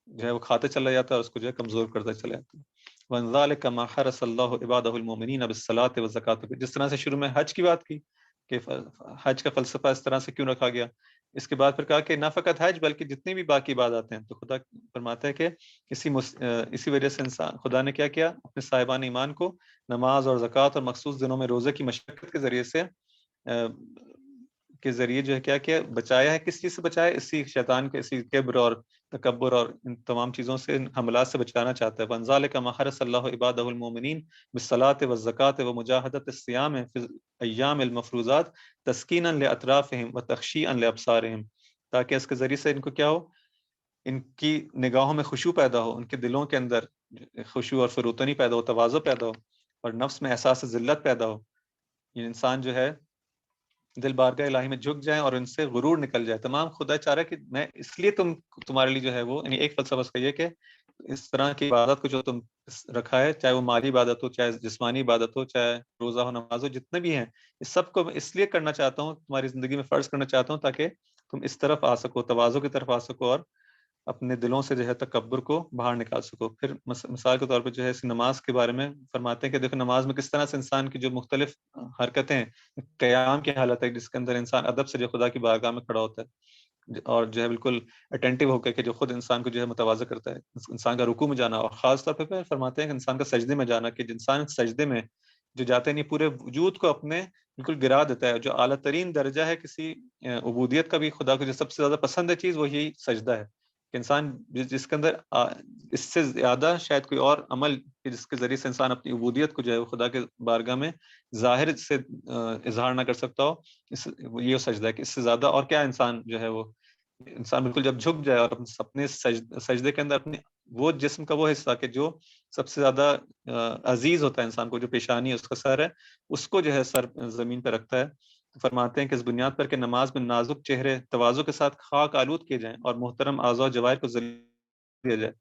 جو ہے وہ کھاتے چلا جاتا ہے اور اس کو جو ہے کمزور کرتا چلا جاتا ہے. وَذَلِكَ مَا حَرَّصَ اللَّهُ عِبَادَهُ الْمُؤْمِنِينَ بِالصَّلَاةِ وَالزَّكَاةِ، جس طرح سے شروع میں حج کی بات کی کہ حج کا فلسفہ اس طرح سے کیوں رکھا گیا، اس کے بعد پھر کہا کہ نہ فقط حج بلکہ جتنی بھی باقی عبادات ہیں، تو خدا فرماتا ہے کہ اسی وجہ سے انسان خدا نے کیا کیا، اپنے صاحبان ایمان کو نماز اور زکوٰۃ اور مخصوص دنوں میں روزے کی مشقت کے ذریعے سے جو ہے کیا بچایا ہے. کس چیز سے بچایا ہے؟ اسی شیطان کے، اسی کبر اور تکبر اور ان تمام چیزوں سے، ان حملات سے بچانا چاہتا ہے. وَانْذَلِكَ مَا حَرَّصَ اللَّهُ عِبَادَهُ الْمُؤْمِنِينَ بِالصَّلَاةِ وَالزَّكَاةِ وَمُجَاهَدَةِ الصِّيَامِ فِي الْأَيَّامِ الْمَفْرُوضَاتِ تَسْكِينًا لِأَطْرَافِهِمْ وَتَخْشِيعًا لِأَبْصَارِهِمْ، تاکہ اس کے ذریعے سے ان کو کیا ہو، ان کی نگاہوں میں خشوع پیدا ہو، ان کے دلوں کے اندر خشوع اور فروتنی پیدا ہو، تواضع پیدا ہو، اور نفس میں احساس ذلت پیدا ہو. یہ انسان جو ہے دل بارگاہ الہی میں جھک جائیں اور ان سے غرور نکل جائے. تمام خدا چاہ رہا ہے کہ میں اس لیے تمہارے لیے جو ہے وہ، یعنی ایک فلسفہ اس کا یہ کہ اس طرح کی عبادت کو جو تم رکھا ہے، چاہے وہ مالی عبادت ہو، چاہے جسمانی عبادت ہو، چاہے روزہ ہو، نماز ہو، جتنے بھی ہیں، اس سب کو میں اس لیے کرنا چاہتا ہوں، تمہاری زندگی میں فرض کرنا چاہتا ہوں تاکہ تم اس طرف آ سکو، تواضع کی طرف آ سکو، اور اپنے دلوں سے جو ہے تکبر کو باہر نکال سکو. پھر مثال کے طور پہ جو ہے اس نماز کے بارے میں فرماتے ہیں کہ دیکھو نماز میں کس طرح سے انسان کی جو مختلف حرکتیں، قیام کی حالت ہے جس کے اندر انسان ادب سے جو خدا کی بارگاہ میں کھڑا ہوتا ہے اور جو ہے بالکل اٹینٹو ہو کے کہ جو خود انسان کو جو ہے متواضع کرتا ہے، انسان کا رکوع میں جانا، اور خاص طور پہ فرماتے ہیں کہ انسان کا سجدے میں جانا، کہ انسان سجدے میں جو جاتے نہیں پورے وجود کو اپنے بالکل گرا دیتا ہے. جو اعلیٰ ترین درجہ ہے کسی عبودیت کا بھی، خدا کو جو سب سے زیادہ پسند ہے چیز وہ یہی سجدہ ہے کہ انسان جس کے اندر اس سے زیادہ شاید کوئی اور عمل جس کے ذریعے سے انسان اپنی عبودیت کو جو ہے خدا کے بارگاہ میں ظاہر سے اظہار نہ کر سکتا ہو، یہ سجدہ ہے کہ اس سے زیادہ اور کیا انسان جو ہے وہ انسان بالکل جب جھک جائے اور اپنے سجدے کے اندر اپنے وہ جسم کا وہ حصہ کہ جو سب سے زیادہ عزیز ہوتا ہے انسان کو، جو پیشانی ہے، اس کا سر ہے، اس کو جو ہے سر زمین پہ رکھتا ہے. فرماتے ہیں کہ اس بنیاد پر کہ نماز میں نازک چہرے تواضع کے ساتھ خاک آلود کیے جائیں اور محترم اعضاء و جوائر کو ذلیل دیا جائے،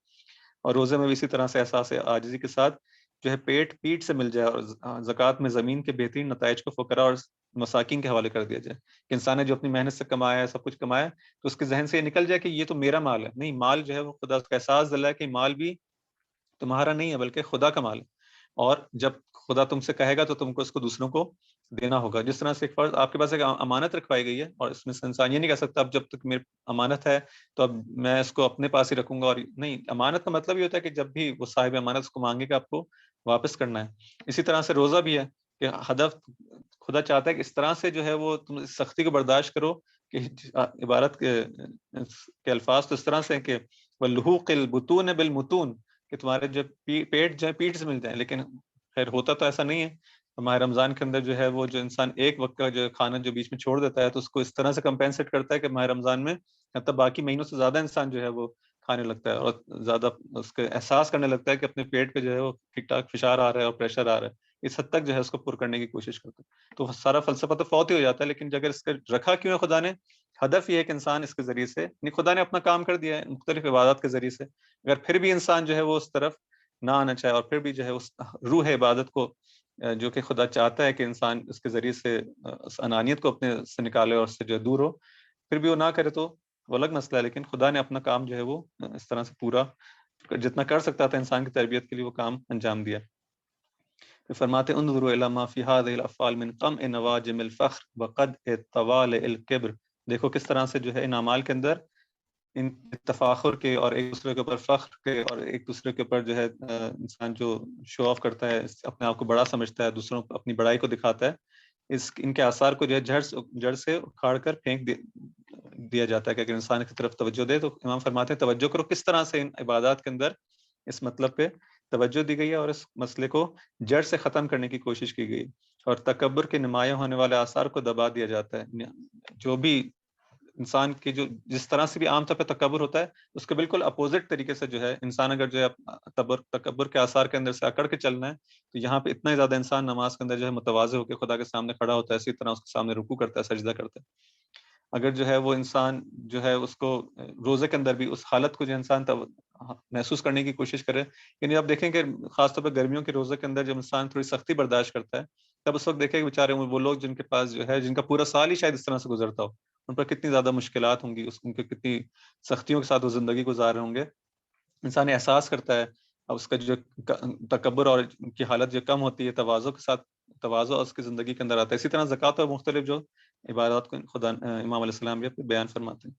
اور روزے میں بھی اسی طرح سے احساس عاجزی کے ساتھ جو ہے پیٹ سے مل جائے، اور زکوٰۃ میں زمین کے بہترین نتائج کو فقراء اور مساکین کے حوالے کر دیا جائے کہ انسان نے جو اپنی محنت سے کمایا ہے، سب کچھ کمایا ہے، تو اس کے ذہن سے یہ نکل جائے کہ یہ تو میرا مال ہے. نہیں، مال جو ہے وہ خدا کا احساس دلائے کہ مال بھی تمہارا نہیں ہے بلکہ خدا کا مال ہے، اور جب خدا تم سے کہے گا تو تم کو اس کو دوسروں کو دینا ہوگا. جس طرح سے ایک فرض آپ کے پاس ایک امانت رکھوائی گئی ہے، اور اس میں سے انسان یہ نہیں کہہ سکتا اب جب تک میری امانت ہے تو اب میں اس کو اپنے پاس ہی رکھوں گا، اور نہیں، امانت کا مطلب یہ ہوتا ہے کہ جب بھی وہ صاحب امانت اس کو مانگے گا آپ کو واپس کرنا ہے. اسی طرح سے روزہ بھی ہے کہ ہدف خدا چاہتا ہے کہ اس طرح سے جو ہے وہ تم اس سختی کو برداشت کرو کہ عبارت کے الفاظ تو اس طرح سے کہ وَلُحُوقِ الْبُطُونِ بِالْمُتُونِ کہ تمہارے جو پیٹ جو ہے پیٹ سے مل جائیں، لیکن خیر ہوتا تو ایسا نہیں ہے. ماہ رمضان کے اندر جو ہے وہ جو انسان ایک وقت کا جو کھانا جو بیچ میں چھوڑ دیتا ہے تو اس کو اس طرح سے کمپینسیٹ کرتا ہے کہ ماہ رمضان میں مطلب باقی مہینوں سے زیادہ انسان جو ہے وہ کھانے لگتا ہے اور زیادہ اس کے احساس کرنے لگتا ہے کہ اپنے پیٹ پہ جو ہے وہ ٹھیک ٹھاک فشار آ رہا ہے اور پریشر آ رہا ہے. اس حد تک جو ہے اس کو پر کرنے کی کوشش کرتا ہے. تو سارا فلسفہ تو فوت ہی ہو جاتا ہے، لیکن اگر اس کا رکھا کیوں ہے خدا نے؟ ہدف یہ ہے کہ انسان اس کے ذریعے سے، خدا نے اپنا کام کر دیا ہے مختلف عبادات کے ذریعے سے، اگر پھر بھی انسان جو ہے وہ اس طرف نہ آنا چاہے اور پھر بھی جو ہے اس روح عبادت کو جو کہ خدا چاہتا ہے کہ انسان اس کے ذریعے سے اس انانیت کو اپنے سے نکالے اور اس سے جو دور ہو، پھر بھی وہ نہ کرے تو وہ الگ مسئلہ ہے. لیکن خدا نے اپنا کام جو ہے وہ اس طرح سے پورا جتنا کر سکتا تھا انسان کی تربیت کے لیے وہ کام انجام دیا. پھر فرماتے انظروا الی ما فی هذه الافعال من قمع نواجم الفخر وقد طوال الكبر. دیکھو کس طرح سے جو ہے ان اعمال کے اندر ان تفاخر کے اور ایک دوسرے کے اوپر فخر کے اور ایک دوسرے کے اوپر جو ہے انسان جو شو آف کرتا ہے، اپنے آپ کو بڑا سمجھتا ہے، دوسروں کو اپنی بڑائی کو دکھاتا ہے، ان کے آثار کو جو ہے جڑ سے اکھاڑ کر پھینک دیا جاتا ہے کہ اگر انسان کی طرف توجہ دے تو امام فرماتے ہیں توجہ کرو کس طرح سے ان عبادات کے اندر اس مطلب پہ توجہ دی گئی ہے اور اس مسئلے کو جڑ سے ختم کرنے کی کوشش کی گئی، اور تکبر کے نمایاں ہونے والے آثار کو دبا دیا جاتا ہے. جو بھی انسان کی جو جس طرح سے بھی عام طور پہ تکبر ہوتا ہے اس کے بالکل اپوزٹ طریقے سے جو ہے انسان اگر جو ہے تکبر کے آثار کے اندر سے اکڑ کے چلنا ہے تو یہاں پہ اتنا ہی زیادہ انسان نماز کے اندر جو ہے متواضع ہو کے خدا کے سامنے کھڑا ہوتا ہے، اسی طرح اس کے سامنے رکوع کرتا ہے، سجدہ کرتا ہے. اگر جو ہے وہ انسان جو ہے اس کو روزے کے اندر بھی اس حالت کو جو انسان محسوس کرنے کی کوشش کرے، یعنی آپ دیکھیں کہ خاص طور پہ گرمیوں کے روزے کے اندر جب انسان تھوڑی سختی برداشت کرتا ہے تب اس وقت دیکھیں کہ بیچارے وہ لوگ جن کے پاس جو ہے جن کا پورا سال ہی شاید اس طرح سے گزرتا ہو، ان پر کتنی زیادہ مشکلات ہوں گی، ان کے کتنی سختیوں کے ساتھ وہ زندگی گزار رہے ہوں گے. انسان احساس کرتا ہے اب اس کا جو تکبر اور کی حالت جو کم ہوتی ہے تواضع کے ساتھ، تواضع اس کی زندگی کے اندر آتا ہے. اسی طرح زکوٰۃ اور مختلف جو عبادات کو خدا امام علیہ السلام بھی بیان فرماتے ہیں.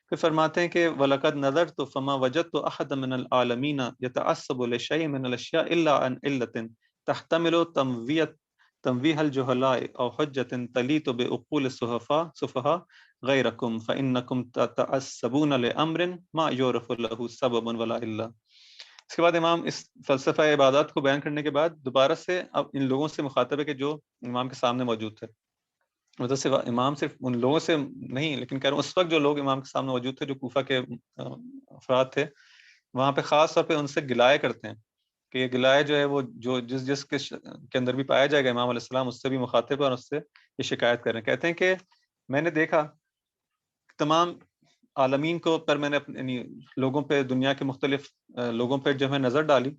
پھر فرماتے ہیں کہ وَلَقَدْ نَظَرْتُ فَمَا وَجَدْتُ أَحَدًا مِنَ الْعَالَمِينَ يَتَعَصَّبُ لِشَيْءٍ مِنَ الْأَشْيَاءِ إِلَّا عَنْ عِلَّةٍ تَحْتَمِلُ تَمْوِيهَ الْجُهَلَاءِ أَوْ حُجَّةٍ تَلِيقُ بِعُقُولِ السُّفَهَاءِ غَيْرَكُمْ فَإِنَّكُمْ تَتَعَصَّبُونَ لِأَمْرٍ مَا يُعْرَفُ لَهُ سَبَبٌ وَلَا عِلَّةٌ. اس کے بعد امام اس فلسفہ عبادات کو بیان کرنے کے بعد دوبارہ سے اب ان لوگوں سے مخاطب ہے کہ جو امام کے سامنے موجود تھے، مطلب صرف امام صرف ان لوگوں سے نہیں، لیکن کہہ رہا ہوں اس وقت جو لوگ امام کے سامنے موجود تھے جو کوفہ کے افراد تھے، وہاں پہ خاص طور پہ ان سے گلائے کرتے ہیں کہ یہ گلائے جو ہے وہ جو جس کے اندر بھی پایا جائے گا امام علیہ السلام اس سے بھی مخاطب ہے اور اس سے یہ شکایت کر رہے ہیں. کہتے ہیں کہ میں نے دیکھا تمام عالمین کو پر میں نے یعنی لوگوں پہ دنیا کے مختلف لوگوں پہ جب میں نظر ڈالی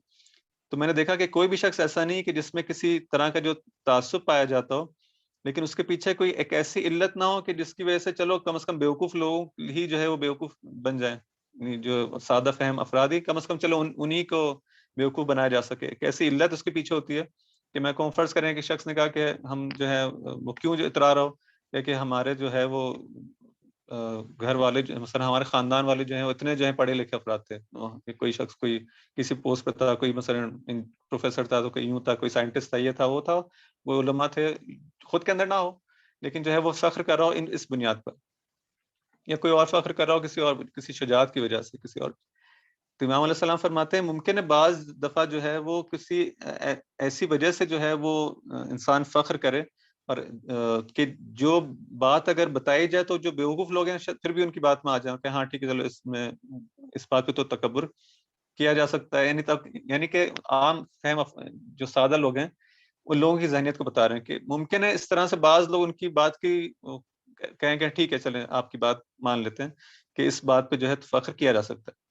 تو میں نے دیکھا کہ کوئی بھی شخص ایسا نہیں کہ جس میں کسی طرح کا جو تعصب پایا جاتا ہو لیکن اس کے پیچھے کوئی ایک ایسی علت نہ ہو کہ جس کی وجہ سے چلو کم از کم بیوقوف لوگ ہی جو ہے وہ بیوقوف بن جائیں. جو سادہ فہم افراد ہی کم از کم چلو انہی کو بیوقوف بنایا جا سکے. ایک ایسی علت اس کے پیچھے ہوتی ہے کہ میں کہوں فرض کریں کہ شخص نے کہا کہ ہم جو ہے وہ کیوں جو اترا رہا ہو کہ ہمارے جو ہے وہ گھر والے مثلا ہمارے خاندان والے جو ہیں وہ اتنے جو ہیں پڑھے لکھے افراد تھے, کوئی شخص کوئی کسی پوسٹ پہ تھا, کوئی مثلا پروفیسر تھا, تو کوئی یوں تھا, کوئی سائنٹسٹ تھا, یہ تھا وہ تھا, وہ علماء تھے, خود کے اندر نہ ہو لیکن جو ہے وہ فخر کر رہا ہو اس بنیاد پر, یا کوئی اور فخر کر رہا ہو کسی شجاعت کی وجہ سے کسی اور. تو امام علیہ السلام فرماتے ہیں ممکن ہے بعض دفعہ جو ہے وہ کسی ایسی وجہ سے جو ہے وہ انسان فخر کرے, اور کہ جو بات اگر بتائی جائے تو جو بیوقوف لوگ ہیں پھر بھی ان کی بات میں آ جائیں کہ ہاں ٹھیک ہے چلو اس بات پہ تو تکبر کیا جا سکتا ہے. یعنی کہ عام فہم جو سادہ لوگ ہیں ان لوگوں کی ذہنیت کو بتا رہے ہیں کہ ممکن ہے اس طرح سے بعض لوگ ان کی بات کی کہیں کہ ٹھیک ہے چلیں آپ کی بات مان لیتے ہیں کہ اس بات پہ جو ہے فخر کیا جا سکتا ہے.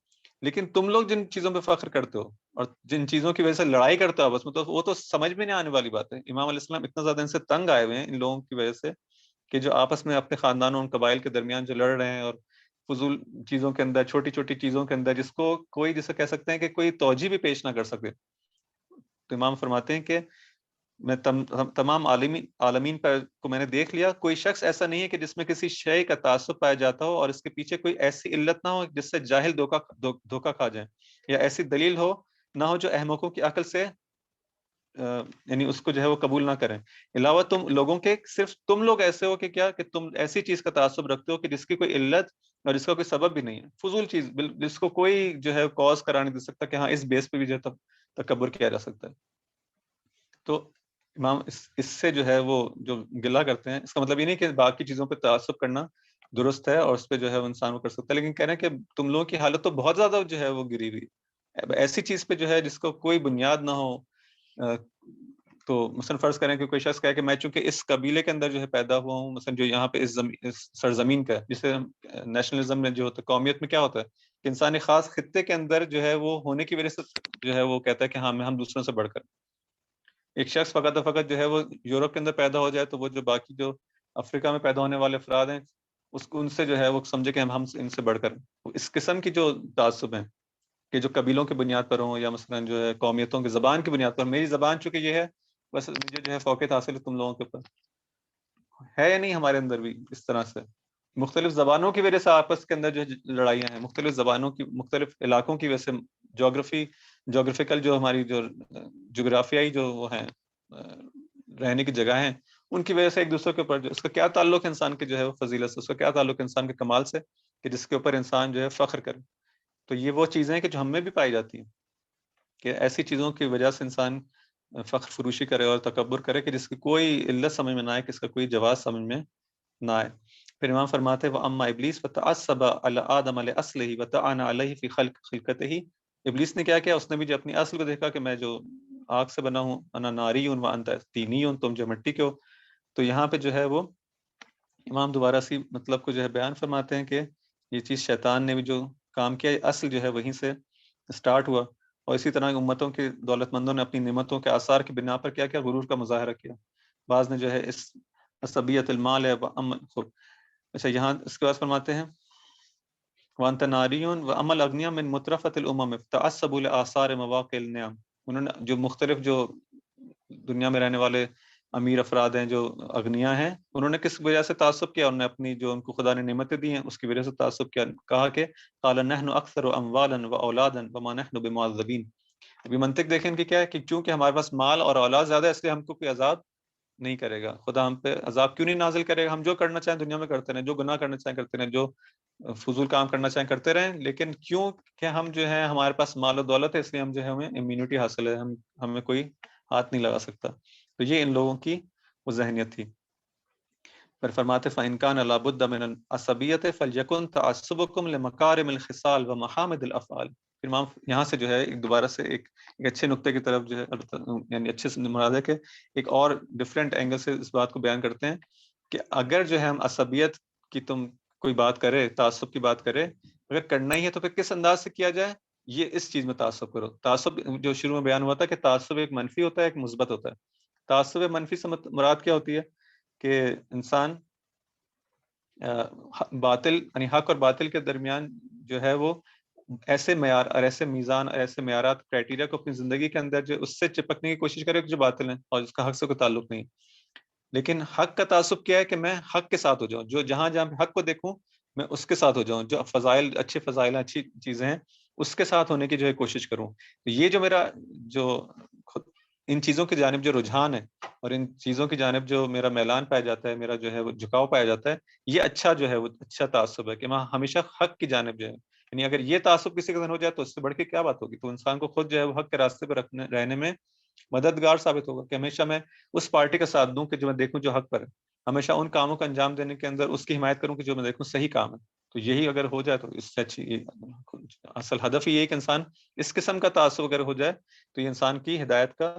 لیکن تم لوگ جن چیزوں پہ فخر کرتے ہو اور جن چیزوں کی وجہ سے لڑائی کرتے ہو آپس میں, تو وہ تو سمجھ میں نہیں آنے والی بات ہے. امام علیہ السلام اتنا زیادہ ان سے تنگ آئے ہوئے ہیں ان لوگوں کی وجہ سے کہ جو آپس میں اپنے خاندانوں اور قبائل کے درمیان جو لڑ رہے ہیں, اور فضول چیزوں کے اندر, چھوٹی چھوٹی چیزوں کے اندر جس کو کوئی جسے کہہ سکتے ہیں کہ کوئی توجہ بھی پیش نہ کر سکے. تو امام فرماتے ہیں کہ میں تمام عالمین پر کو میں نے دیکھ لیا, کوئی شخص ایسا نہیں ہے کہ جس میں کسی شے کا تعصب پایا جاتا ہو اور اس کے پیچھے کوئی ایسی علت نہ ہو جس سے جاہل دھوکہ کھا جائیں, یا ایسی دلیل ہو نہ ہو جو احمقوں کی عقل سے یعنی اس کو جو ہے وہ قبول نہ کریں. علاوہ تم لوگوں کے صرف تم لوگ ایسے ہو کہ کیا کہ تم ایسی چیز کا تعصب رکھتے ہو کہ جس کی کوئی علت اور اس کا کوئی سبب بھی نہیں ہے, فضول چیز جس کو کوئی جو ہے کاز قرار نہیں دے سکتا کہ ہاں اس بیس پہ بھی جو ہے تکبر کیا جا سکتا ہے. تو امام اس سے جو ہے وہ جو گلہ کرتے ہیں, اس کا مطلب یہ نہیں کہ باقی چیزوں پہ تعصب کرنا درست ہے اور اس پہ جو ہے وہ انسان وہ کر سکتا ہے, لیکن کہہ رہے ہیں کہ تم لوگوں کی حالت تو بہت زیادہ جو ہے وہ گری ہوئی ایسی چیز پہ جو ہے جس کو کوئی بنیاد نہ ہو. تو مثلا فرض کریں کہ کوئی شخص کہے کہ میں چونکہ اس قبیلے کے اندر جو ہے پیدا ہوا ہوں, مثلا جو یہاں پہ اس سرزمین کا, جسے نیشنلزم میں جو ہوتا ہے, قومیت میں کیا ہوتا ہے کہ انسان خاص خطے کے اندر جو ہے وہ ہونے کی وجہ سے جو ہے وہ کہتا ہے کہ ہاں ہم دوسروں سے بڑھ کر. ایک شخص فقط جو ہے وہ یورپ کے اندر پیدا ہو جائے تو وہ جو باقی جو افریقہ میں پیدا ہونے والے افراد ہیں اس کو ان سے جو ہے وہ سمجھے کہ ہم ان سے بڑھ کر. اس قسم کی جو تعصب ہیں کہ جو قبیلوں کی بنیاد پر ہوں, یا مثلا جو ہے قومیتوں کی زبان کی بنیاد پر, میری زبان چونکہ یہ ہے بس مجھے جو ہے فوقیت حاصل ہے تم لوگوں کے اوپر, ہے یا نہیں ہمارے اندر بھی اس طرح سے مختلف زبانوں کی وجہ سے آپس کے اندر جو لڑائیاں ہیں, مختلف زبانوں کی, مختلف علاقوں کی وجہ سے, جغرافیکل جو ہماری جو جغرافیائی جو وہ ہیں رہنے کی جگہ ہیں, ان کی وجہ سے ایک دوسرے کے اوپر اس کا کیا تعلق ہے انسان کے جو ہے وہ فضیلت سے, اس کا کیا تعلق ہے انسان کے کمال سے کہ جس کے اوپر انسان جو ہے فخر کرے. تو یہ وہ چیزیں ہیں کہ جو ہم میں بھی پائی جاتی ہیں کہ ایسی چیزوں کی وجہ سے انسان فخر فروشی کرے اور تکبر کرے کہ جس کی کوئی علت سمجھ میں نہ آئے, کہ اس کا کوئی جواز سمجھ میں نہ آئے. پھر امام فرماتے ہیں وَأَمَّا إِبْلِيسُ فَتَعَصَّبَ عَلَىٰ آدَمَ لِأَصْلِهِ وَتَعَانَ عَلَيْهِ فِي خِلْقَتِهِ. ابلیس نے کیا کیا, اس نے بھی جو اپنی اصل کو دیکھا کہ میں جو آگ سے بنا ہوں, انا ناری ہوں وانت طینی ہوں, تم جو مٹی کے ہو. تو یہاں پہ جو ہے وہ امام دوبارہ سی مطلب کو جو ہے بیان فرماتے ہیں کہ یہ چیز شیطان نے بھی جو کام کیا اصل جو ہے وہیں سے سٹارٹ ہوا, اور اسی طرح امتوں کے دولت مندوں نے اپنی نعمتوں کے آثار کی بنا پر کیا کیا غرور کا مظاہرہ کیا. بعض نے جو ہے اس عصبیت المال ہے اچھا یہاں اس کے بعد فرماتے ہیں وانت ناریون و عمل اغنیا من مترفت الامم تعصبوا لآثار مواقع النعم. انہوں نے جو مختلف جو دنیا میں رہنے والے امیر افراد ہیں جو اغنیا ہیں, انہوں نے کس وجہ سے تعصب کیا, انہوں نے اپنی جو ان کو خدا نے نعمتیں دی ہیں اس کی وجہ سے تعصب کیا. کہا کہ قال نحن اکثر اموالا واولادا وما نحن بمعذبین. ابھی منطق دیکھیں ان کی کیا ہے کہ چونکہ ہمارے پاس مال اور اولاد زیادہ ہے اس لیے ہم کو کوئی عذاب نہیں کرے گا, خدا ہم پہ عذاب کیوں نہیں نازل کرے گا, ہم جو کرنا چاہیں دنیا میں کرتے رہیں, جو گناہ کرنا چاہیں کرتے رہیں, جو فضول کام کرنا چاہیں کرتے رہیں, لیکن کیوں کہ ہم جو ہے ہمارے پاس مال و دولت ہے اس لیے ہم جو ہے ہمیں امیونٹی حاصل ہے, ہمیں کوئی ہاتھ نہیں لگا سکتا. تو یہ ان لوگوں کی وہ ذہنیت تھی. پھر فرماتے فَإِنْ كَانَ لَا بُدَّ مِنَ الْعَصَبِيَّةِ فَلْيَكُنْ تَعَصُّبُكُمْ لِمَكَارِمِ الْخِصَالِ وَمَحَامِدِ الْأَفْعَالِ. پھر امام یہاں سے جو ہے ایک دوبارہ سے ایک اچھے نقطے کی طرف جو ہے یعنی اچھے سے مراد ہے کہ ایک اور ڈفرینٹ اینگل سے اس بات کو بیان کرتے ہیں کہ اگر جو ہے ہم عصبیت کی تم کوئی بات کرے, تعصب کی بات کرے, اگر کرنا ہی ہے تو پھر کس انداز سے کیا جائے, یہ اس چیز میں تعصب کرو. تعصب جو شروع میں بیان ہوا تھا کہ تعصب ایک منفی ہوتا ہے ایک مثبت ہوتا ہے. تعصب منفی سے مراد کیا ہوتی ہے کہ انسان باطل یعنی حق اور باطل کے درمیان جو ہے وہ ایسے معیار اور ایسے میزان اور ایسے معیارات کرائٹیریا کو اپنی زندگی کے اندر جو اس سے چپکنے کی کوشش کرے جو باطل ہیں اور اس کا حق سے کوئی تعلق نہیں. لیکن حق کا تعصب کیا ہے کہ میں حق کے ساتھ ہو جاؤں, جو جہاں جہاں حق کو دیکھوں میں اس کے ساتھ ہو جاؤں, جو فضائل اچھے فضائل اچھی چیزیں ہیں اس کے ساتھ ہونے کی جو ہے کوشش کروں. تو یہ جو میرا جو ان چیزوں کی جانب جو رجحان ہے اور ان چیزوں کی جانب جو میرا میلان پایا جاتا ہے, میرا جو ہے وہ جھکاؤ پایا جاتا ہے, یہ اچھا جو ہے وہ اچھا تعصب ہے کہ میں ہمیشہ حق کی جانب جو ہے, یعنی اگر یہ تعصب کسی کے ذہن ہو جائے تو اس سے بڑھ کے کیا بات ہوگی. تو انسان کو خود جو ہے وہ حق کے راستے پہ رہنے میں مددگار ثابت ہوگا کہ ہمیشہ میں اس پارٹی کا ساتھ دوں کہ جو میں دیکھوں جو حق پر ہے, ہمیشہ ان کاموں کا انجام دینے کے اندر اس کی حمایت کروں کہ جو میں دیکھوں صحیح کام ہے. تو یہی اگر ہو جائے تو اس سے اچھی اصل ہدف ہی یہ ہے کہ انسان اس قسم کا تعصب اگر ہو جائے تو یہ انسان کی ہدایت کا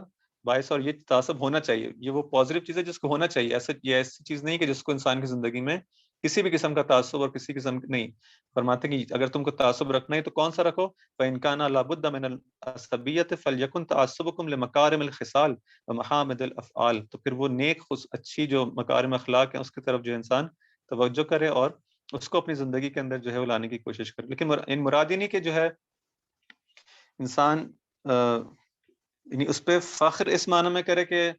باعث, اور یہ تعصب ہونا چاہیے, یہ وہ پازیٹیو چیز ہے جس کو ہونا چاہیے. یہ ایسی چیز نہیں کہ جس کو انسان کی زندگی میں کسی بھی قسم کا تعصب اور کسی قسم نہیں. فرماتے ہیں کہ اگر تم کو تعصب رکھنا ہے تو کون سا رکھو, فَإِنْ كَانَ لَا بُدَّ مِنَ الْعَصَبِيَّةِ فَلْيَكُنْ تَعَصُّبُكُمْ لِمَكَارِمِ الْخِصَالِ وَمَحَامِدِ الْأَفْعَالِ. تو پھر وہ نیک اچھی جو مکارم اخلاق ہیں اس کی طرف جو انسان توجہ کرے اور اس کو اپنی زندگی کے اندر جو ہے وہ لانے کی کوشش کرے. لیکن ان مراد نہیں کہ جو ہے انسان یعنی اس پہ فخر اس معنی میں کرے کہ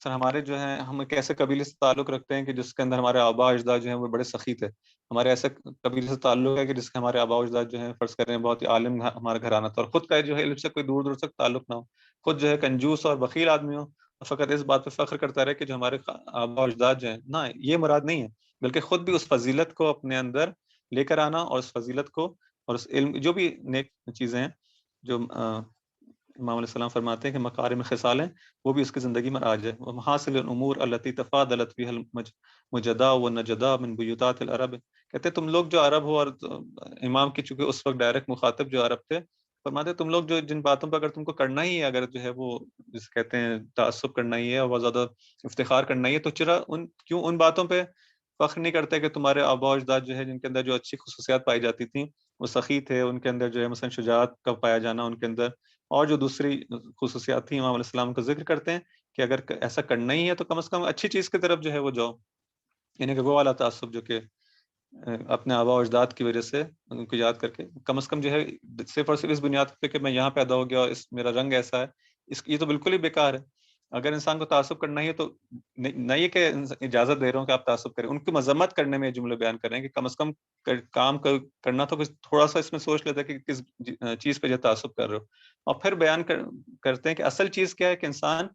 سر ہمارے جو ہیں ہم ایک ایسے قبیلے سے تعلق رکھتے ہیں کہ جس کے اندر ہمارے آبا اجداد جو ہیں وہ بڑے سخی تھے, ہمارے ایسے قبیلے سے تعلق ہے کہ جس کے ہمارے آبا اجداد جو ہیں فرض کر رہے ہیں بہت ہی عالم ہمارا گھرانہ تھا, اور خود کا جو ہے علم سے کوئی دور دور تک تعلق نہ ہو, خود جو ہے کنجوس اور بخیل آدمی ہو, اور فقط اس بات پہ فخر کرتا رہے کہ جو ہمارے آبا اجداد جو ہیں, نہ یہ مراد نہیں ہے, بلکہ خود بھی اس فضیلت کو اپنے اندر لے کر آنا, اور اس فضیلت کو اور اس علم جو بھی نیک چیزیں ہیں جو امام علیہ السلام فرماتے ہیں کہ مکارم خصال ہیں وہ بھی اس کی زندگی میں آ جائے. ومحاسن الامور التي تفاضلت بها المجدا والنجدا من بیوتات العرب. کہتے ہیں تم لوگ جو عرب ہو, اور امام کی چونکہ اس وقت ڈائریکٹ مخاطب جو عرب تھے, فرماتے ہیں تم لوگ جو جن باتوں پر اگر تم کو کرنا ہی ہے, اگر جو ہے وہ جس کہتے ہیں تعصب کرنا ہی ہے اور بہت زیادہ افتخار کرنا ہی ہے, تو کیوں ان باتوں پہ فخر نہیں کرتے کہ تمہارے آبا و اجداد جو ہے جن کے اندر جو اچھی خصوصیات پائی جاتی تھیں وہ سخی تھے, ان کے اندر جو ہے مثلا شجاعت کا پایا جانا ان کے اندر, اور جو دوسری خصوصیات تھیں امام علیہ السلام کا ذکر کرتے ہیں کہ اگر ایسا کرنا ہی ہے تو کم از کم اچھی چیز کی طرف جو ہے وہ جاؤ. یعنی کہ وہ والا تعصب جو کہ اپنے آبا و اجداد کی وجہ سے ان کو یاد کر کے کم از کم جو ہے صرف اور صرف اس بنیاد پہ کہ میں یہاں پیدا ہو گیا اور میرا رنگ ایسا ہے, یہ تو بالکل ہی بیکار ہے. اگر انسان کو تعصب کرنا ہی ہے تو نہ یہ کہ اجازت دے رہا ہوں کہ آپ تعصب کریں, ان کی مذمت کرنے میں جملے بیان کر رہے ہیں کہ کم از کم کام کرنا تو تھوڑا سا اس میں سوچ لیتا ہے کہ کس چیز پہ جو تعصب کر رہے ہو, اور پھر بیان کرتے ہیں کہ اصل چیز کیا ہے کہ انسان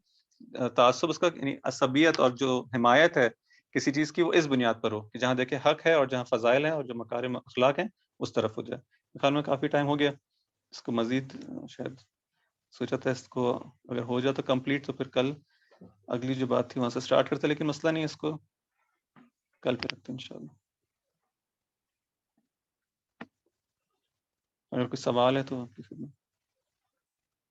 تعصب اس کا یعنی عصبیت اور جو حمایت ہے کسی چیز کی وہ اس بنیاد پر ہو کہ جہاں دیکھے حق ہے اور جہاں فضائل ہیں اور جو مکارم اخلاق ہیں اس طرف ہو جائے. خیال میں کافی ٹائم ہو گیا, اس کو مزید شاید سوچا تھا اس کو اگر ہو جائے تو کمپلیٹ, تو پھر کل اگلی جو بات تھی وہاں سے سٹارٹ کرتے, لیکن مسئلہ نہیں, اس کو کل پہ رکھتے ہیں انشاءاللہ. اگر کوئی سوال ہے تو آپ کی خدمت.